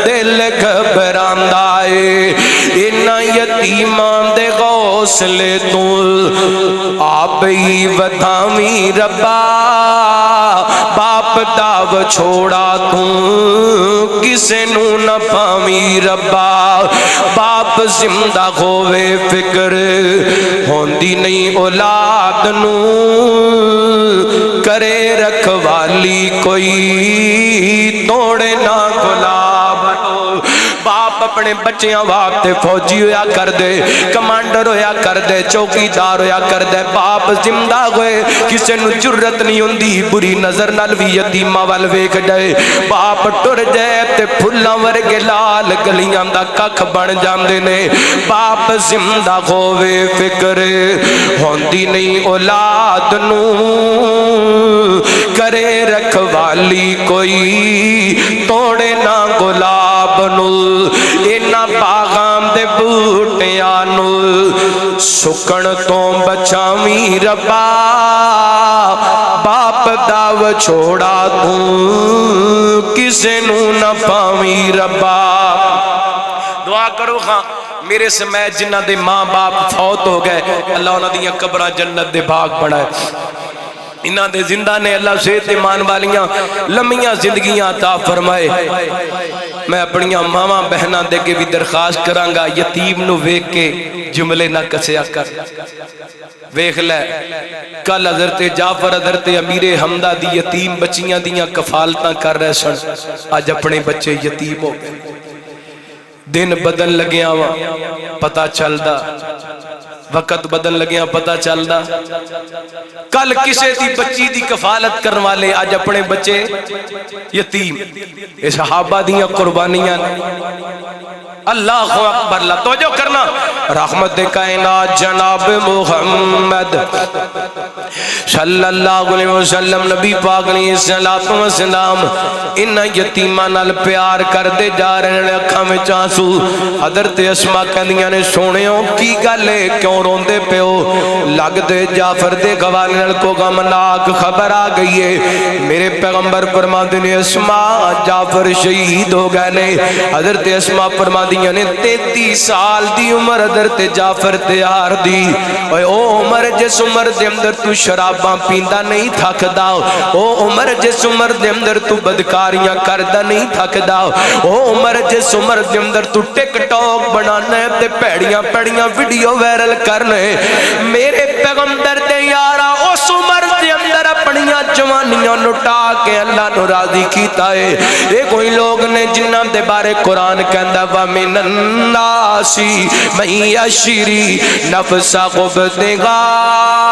دل گھبراندا اے، انہاں یتیماں دے حوصلے تو آپ ہی ودھاویں ربا، باپ دا وچھوڑا تو کسے نو نہ پاویں ربا، باپ زندہ ہووے فکر ہوندی نہیں اولاد نو، کرے رکھوالی کوئی توڑے نہ گلاب نو، باپ اپنے بچیاں واسطے فوجی ہویا کر دے، کمانڈر ہویا کر دے، چوکیدار ہویا کر دے، باپ زندہ ہوئے کسے نو جرت نہیں ہوندی بری نظر نال وی یتیماں ول ویکھ جائے، باپ ٹر جائے تے پھلاں ورگے لال گلیاں دا ککھ بن جاندے نے، باپ زندہ ہووے فکر ہوندی نہیں اولاد نو، کرے رکھوالی کوئی توڑے نہ گلاب نو، اینا باغام دے بوٹیاں نو سکن تو بچاویں ربا، باپ دا وچھوڑا تو کسے نو نہ پاویں ربا۔ دعا کرو خاں میرے سمیت جنہ دے ماں باپ فوت ہو گئے اللہ انہاں دیاں قبراں جنت دے باغ بنائے، انہاں دے زندہ نے اللہ صحت ایمان والیاں لمحیاں زندگیاں عطا فرمائے۔ میں اپنیاں ماواں بہناں دے کے بھی درخواست کرانگا یتیم نو ویکھ کے جملے نہ کسیا کر، ویکھ لے کل حضرت جعفر حضرت امیر حمدہ دی یتیم بچیاں دیاں کفالتاں کر رہے سن، آج اپنے بچے یتیم ہو گئے، دن بدل لگیا ہوا پتہ چلدا، وقت بدل لگیا پتہ چلدا، کل کسے دی بچی دی کفالت کرن والے آج اپنے بچے یتیم، اے صحابہ دیاں قربانیاں، اللہ اکبر، اللہ توجہ کرنا، رحمت کائنات جناب محمد صلی اللہ علیہ وسلم نبی پاک علیہ السلام ان یتیماں نال پیار کر دے جا رہے ہیں، اکھاں وچ آنسو، حضرت اسماء کہندیاں نے سونےو کی گل ہے کیوں روندے پیو، لگ دے جعفر دے گوانے نال کو غمناک خبر آ گئی ہے، میرے پیغمبر فرماندے نے اسماء جعفر شہید ہو گئے نے، حضرت اسماء فرماندیاں نے 33 سال دی عمر حضرت جعفر تیار دی، اوے او عمر جس عمر دے اندر تو شراباں پیندا نہیں تھکدا، او عمر جس عمر دے اندر تو بدکاریاں کردا نہیں تھکدا، او عمر جس عمر دے اندر تو ٹک ٹاک بنانا تے پیڑیاں پیڑیاں ویڈیو وائرل کرنے، میرے پیغمبر دے یارا اس عمر دے اندر اپنیاں جوانیاں لٹا کے اللہ نو راضی کیتا ہے، اے کوئی لوگ نے جنہاں دے بارے قرآن کہندا وَمِنَ النَّاسِ مَن يَشْرِي نَفْسَهُ ابْتِغَاءَ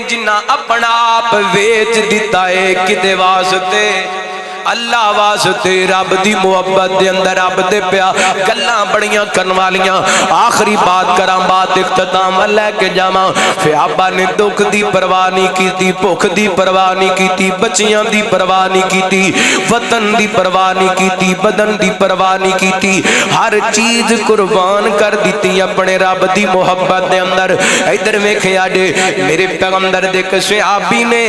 جنہ اپنا آپ ویچ دیتا ہے کدے واسطے اللہ واسطے رب دی محبت دے اندر رب دے پیا گلاں بڑیاں کرن والیاں آخری بات کراں بات اختتام لے کے جاواں صحابہ نے دکھ دی پرواہ نہیں کیتی بھوک دی پرواہ نہیں کیتی بچیاں دی پرواہ نہیں کیتی وطن دی پرواہ نہیں کیتی بدن دی پرواہ نہیں کیتی ہر چیز قربان کر دیتی اپنے رب دی محبت دے اندر ادھر ویکھیا جے میرے پیغمبر دے صحابی نے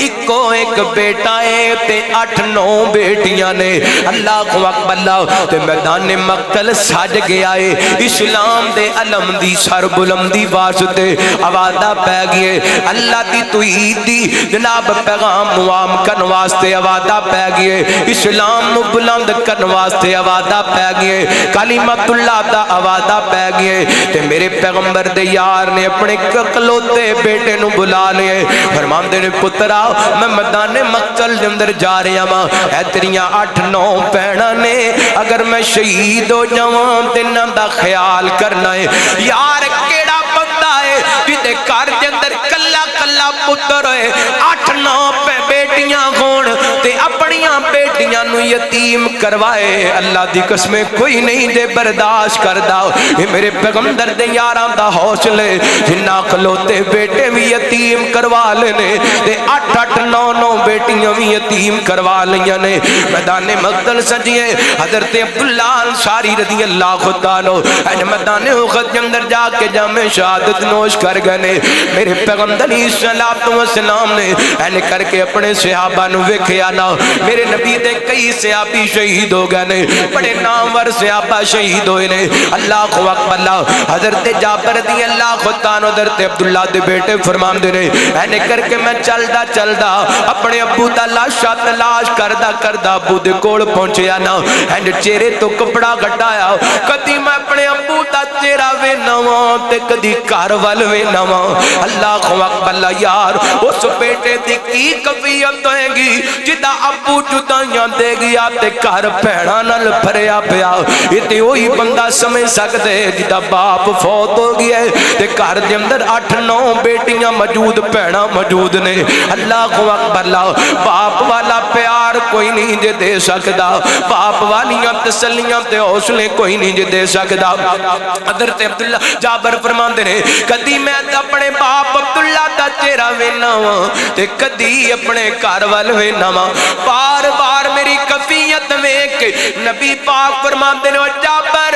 اکو ایک بیٹا ہے تے 8-9 بیٹیاں نے اللہ اکبر اللہ تے میدان مقتل سج گیا ہے اسلام دے علم دی سر بلندی واسطے آوازہ پہ گئے اللہ دی توحید دی جناب پیغام موام کرن واسطے آوازہ پہ گئے اسلام نو بلند کرن واسطے آوازہ پہ گئے کلمت اللہ دا آوازہ پہ گئے تے میرے پیغمبر دے یار نے اپنے اکلوتے بیٹے نو بلا لئے فرماندے نے پترا میں میدان مقتل دے اندر جا رہا ماں اے تیریاں 8-9 بہناں نے اگر میں شہید ہو جاواں تے انہاں دا خیال کرنا ہے یار کیڑا بندہ ہے جدے گھر دے اندر کلا کلا پتر ہے 8-9 بیٹیاں ہون تے اپنیاں بیٹیاں نو یتیم کروائے اللہ دی قسمیں کوئی نہیں دے برداشت کردا یہ میرے پیغمبر دے یاراں دا حوصلے جنہ کھلوتے بیٹے بھی یتیم کروا لینے تے 8-9 بیٹیاں بھی یتیم کروا لیاں نے میدان مقتل سجیے حضرت عبداللہ انصاری رضی اللہ عنہ ان میدان احد کے اندر جا کے جام شہادت نوش کر گئے میرے پیغمبر علیہ السلام نے این کر کے اپنے صحابہ نو ویکھیا نا میرے نبی دے کئی صحابی شہید ہو گئے نے بڑے نامور صحابہ شہید ہوئے نے اللہ اکبر اللہ حضرت جابر رضی اللہ عنہ حضرت عبداللہ دے بیٹے فرماندے نے این کر کے میں چلدا اپنے ابو دا لاشا تلاش کردہ ابو دے کوڑ پہنچیا نا اینڈ چہرے تو کپڑا گھٹایا کدی میں اپنے ابو دا چہرہ وے نواں تے کدی گھر ول وے نواں اللہ اکبر اللہ یار اس بیٹے دی کی کفیت ہوئے گی جدا ابو جدائیاں دے گیا تے گھر بھیڑا نال بھریا پیا یہ تے وہی بندہ سمجھ سکدے جدا باپ فوت ہو گیا تے گھر دے اندر 8-9 بیٹیاں موجود بھیڑا موجود نے اللہ اکبر اللہ باپ والا پیار کوئی نہیں جے دے سکدا باپ والیاں تسلیاں تے حوصلے کوئی نہیں جے دے سکدا حضرت عبداللہ جابر فرماندے نے کدی میں اپنے باپ عبداللہ دا چہرہ وینا وا تے کدی اپنے گھر ول وینا وا بار بار میری کفیت ویکھ کے نبی پاک فرماندے نے جابر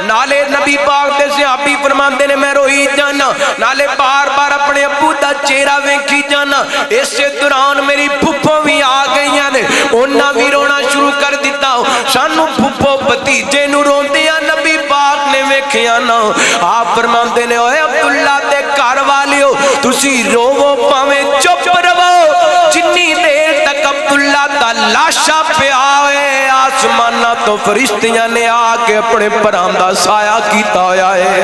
نالے نبی پاک دے صحابی فرماندے نے میں روئی جانا نالے بار بار اپنے ابو دا چہرہ ویکھی جانا اس دوران میری پھپھو بھی آ گئیاں نے انہاں بھی رونا شروع کر دیتا سانو پھپھو بھتیجے نو روندیاں نبی پاک نے ویکھیا نا آپ فرماندے نے اوے عبداللہ دے گھر والیو تسی روو پاویں چپ رہو جنی دیر تک عبداللہ دا لاشا پہ آوے آسمانہ تو فرشتیاں نے آ کے اپنے پرام دا سایہ کیتا ہویا ہے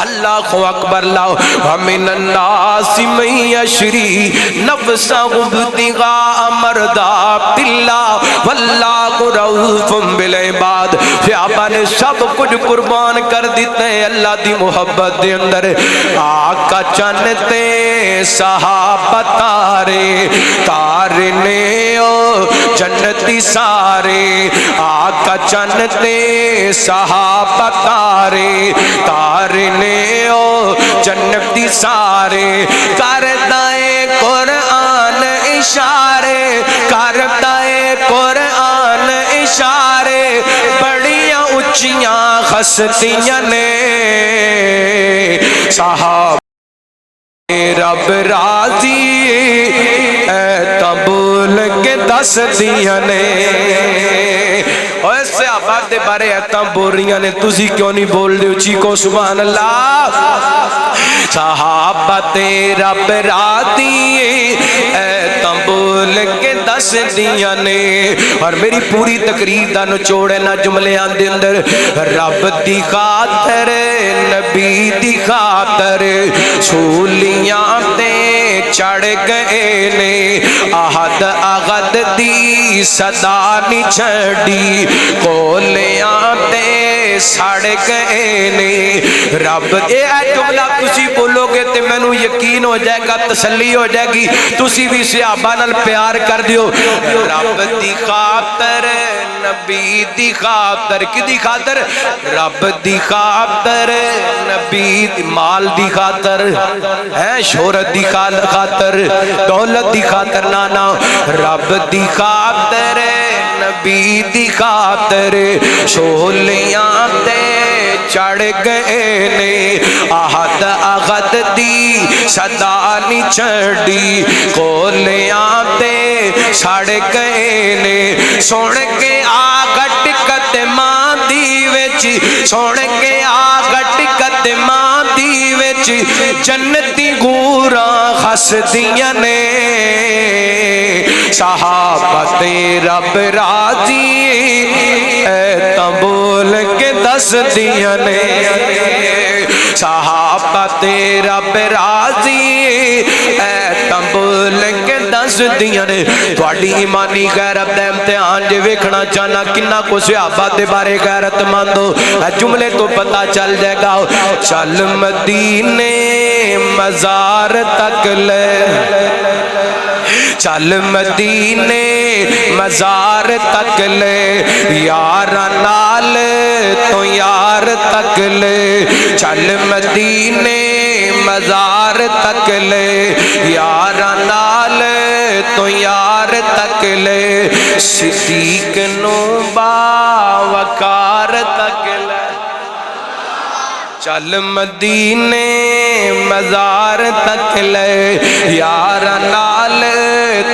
اللہ اکبر اللہ ومن الناس من یشری نفسہ ابتغاء مرضات اللہ واللہ رؤوف بالعباد صحابہ نے سب کچھ قربان کر دیتے ہیں اللہ دی محبت دے اندر آقا چنتے صحابہ تارنے او جنتی سارے آقا چنتے صحابہ تارنے او جنتی سارے کردائے قرآن اشارے کردائے قرآن اشارے بڑیاں اچھیاں خستیاں نے صحابہ رب راضی اے تبول کے دس دیاں نے اور صحابہ دے بارے ایتاں بول رہیاں نے تسی کیوں نہیں بول دے اچھی کو سبحان اللہ صحابہ تے رب راضی اے تبول کے دس دیاں نے اور میری پوری تقریر دا نچوڑے نہ جملے آن دے اندر رب دی خاطر نبی دی خاطر سولیاں تے چڑھ گئے نے آہد آغد دی صدا نہیں چھڑی کولیاں تے سڑ گئے نے رب اے جملہ تسی بولو گے تے مینوں یقین ہو جائے گا تسلی ہو جائے گی تسی بھی صحابہ نال پیار کر دیو رب دی خاطر نبی دی خاطر کی دی خاطر رب دی خاطر نبی دی مال دی خاطر شہرت دی خاطر دولت دی خاطر نانا رب دی خاطر نبی دی خاطر شولیاں تے چڑھ گئے نے آہد آغد دی صدا نی چڑھی کولیاں تے سڑ گئے نے سن کے آگٹ قدماں دی وچ سن کے آگٹ قدماں دی وچ جنتی گوراں خس دیاں نے صحابہ تے رب راضی اے تاں بول کے دس دیاں نے صحابہ تے رب راضی اے تاں بول کے دس دیاں نے تواڈی ایمانی غیرت دا امتحان جے ویکھنا چاہنا کنا کو صحابہ دے بارے غیرت مندو جملے تو پتہ چل جائے گا چل مدینے مزار تک لے چل مدینے مزار تک لے یار نال تو یار تک لے چل مدینے مزار تک لے یار نال تو یار تک لے صدیق نو باوقار تک لے چل مدینے مزار تک لے یار نال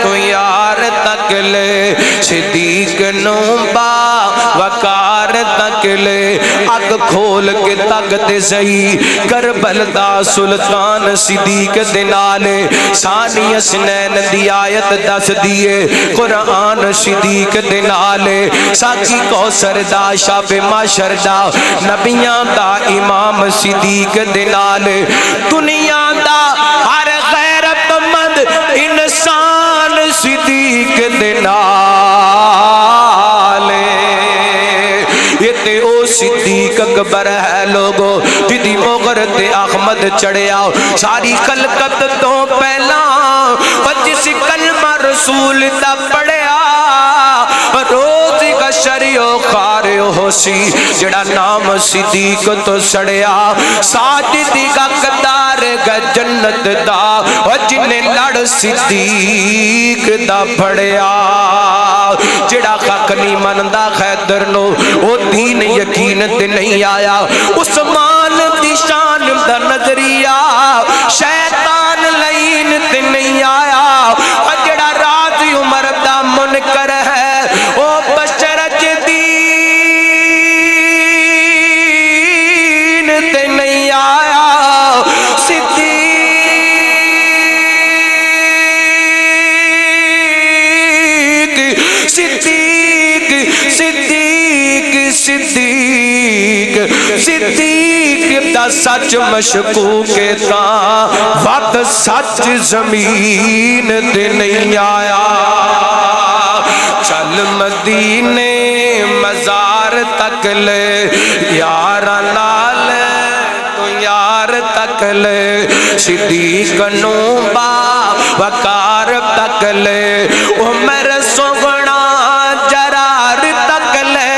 تو یار تک لے صدیق نو باوقار تک لے اگ کھول کے تک تے سہی کربل دا سلطان صدیق دے نالے ثانی اسنین دی آیت دس دیے قرآن صدیق دے نالے ساکی کوثر دا شاب معاشر دا نبیاں دا امام صدیق دے نالے دنیا دا ہر غیرت مند انسان صدیق دے نالے یہ تے او صدیق اکبر ہے لوگو جدی مغرد احمد چڑھیا ساری خلقت تو پہلا جس کلمہ رسول دا پڑھیا روز کا شریو خاریو ہو سی جڑا نام صدیق تو سڑیا ساجدی کا قدار گا جنت دا جنہیں لڑ صدیق دا پڑھیا جڑا حق نہیں مندہ خیدر نو وہ دین یقین تے نہیں آیا عثمان دی شان دا نظریہ شیطان لین تے نہیں آیا جڑا راضی عمر دا منکر ہے وہ بشرج دین تے نہیں آیا صدیق دا سچ مشکوک تا وقت سچ زمین تے نہیں آیا چل مدینے مزار تک لے یار نال تو یار تک لے صدیق نو باوقار تک لے عمر سغنا جرار تک لے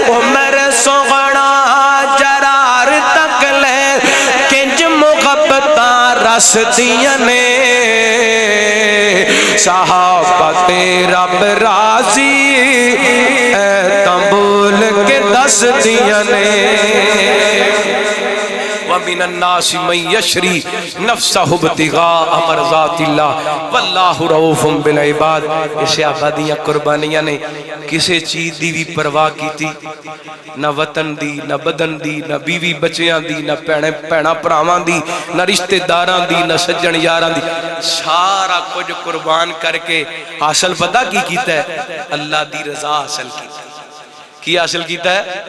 عمر سغنا جرار تک لے کنج محبتاں رس دیاں نے صحابہ تے رب راضی اے تاں بول کے دس دیاں نے وَمِنَ النَّاسِ مَن يَشْرِي نَفْسَهُ ابْتِغَاءَ مَرْضَاتِ اللَّهِ وَاللَّهُ رَءُوفٌ بِالْعِبَادِ اسے آبادیاں قربانیاں نے کسے چیز دی بھی پرواہ کی تھی نہ وطن دی نہ بدن دی نہ بیوی بچیاں دی نہ پینا پراواں دی نہ رشتہ داراں دی نہ سجن یاراں دی سارا کچھ قربان کر کے حاصل پتہ کی کیتا ہے اللہ دی رضا حاصل کی حاصل کیتا ہے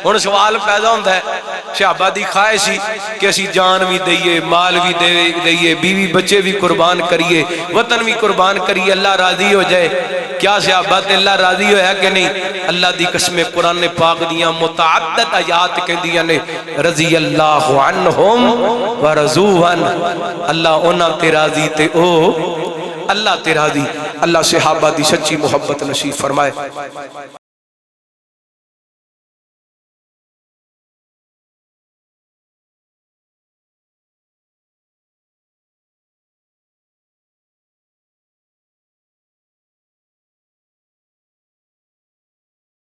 ہن سوال پیدا ہوندا ہے صحابہ دی خواہش سی کہ اسی جان بھی دئیے مال بھی دئیے بیوی بچے بھی قربان کریے وطن بھی قربان کریے اللہ راضی ہو جائے کیا صحابہ تے اللہ راضی ہویا کہ نہیں؟ اللہ دی قسم قرآن پاک دیاں متعدد آیات کہندیاں نے رضی اللہ عنہم ورضوا عنہ، اللہ انہاں تے راضی تے او اللہ تے راضی۔ اللہ صحابہ دی سچی محبت نصیب فرمائے۔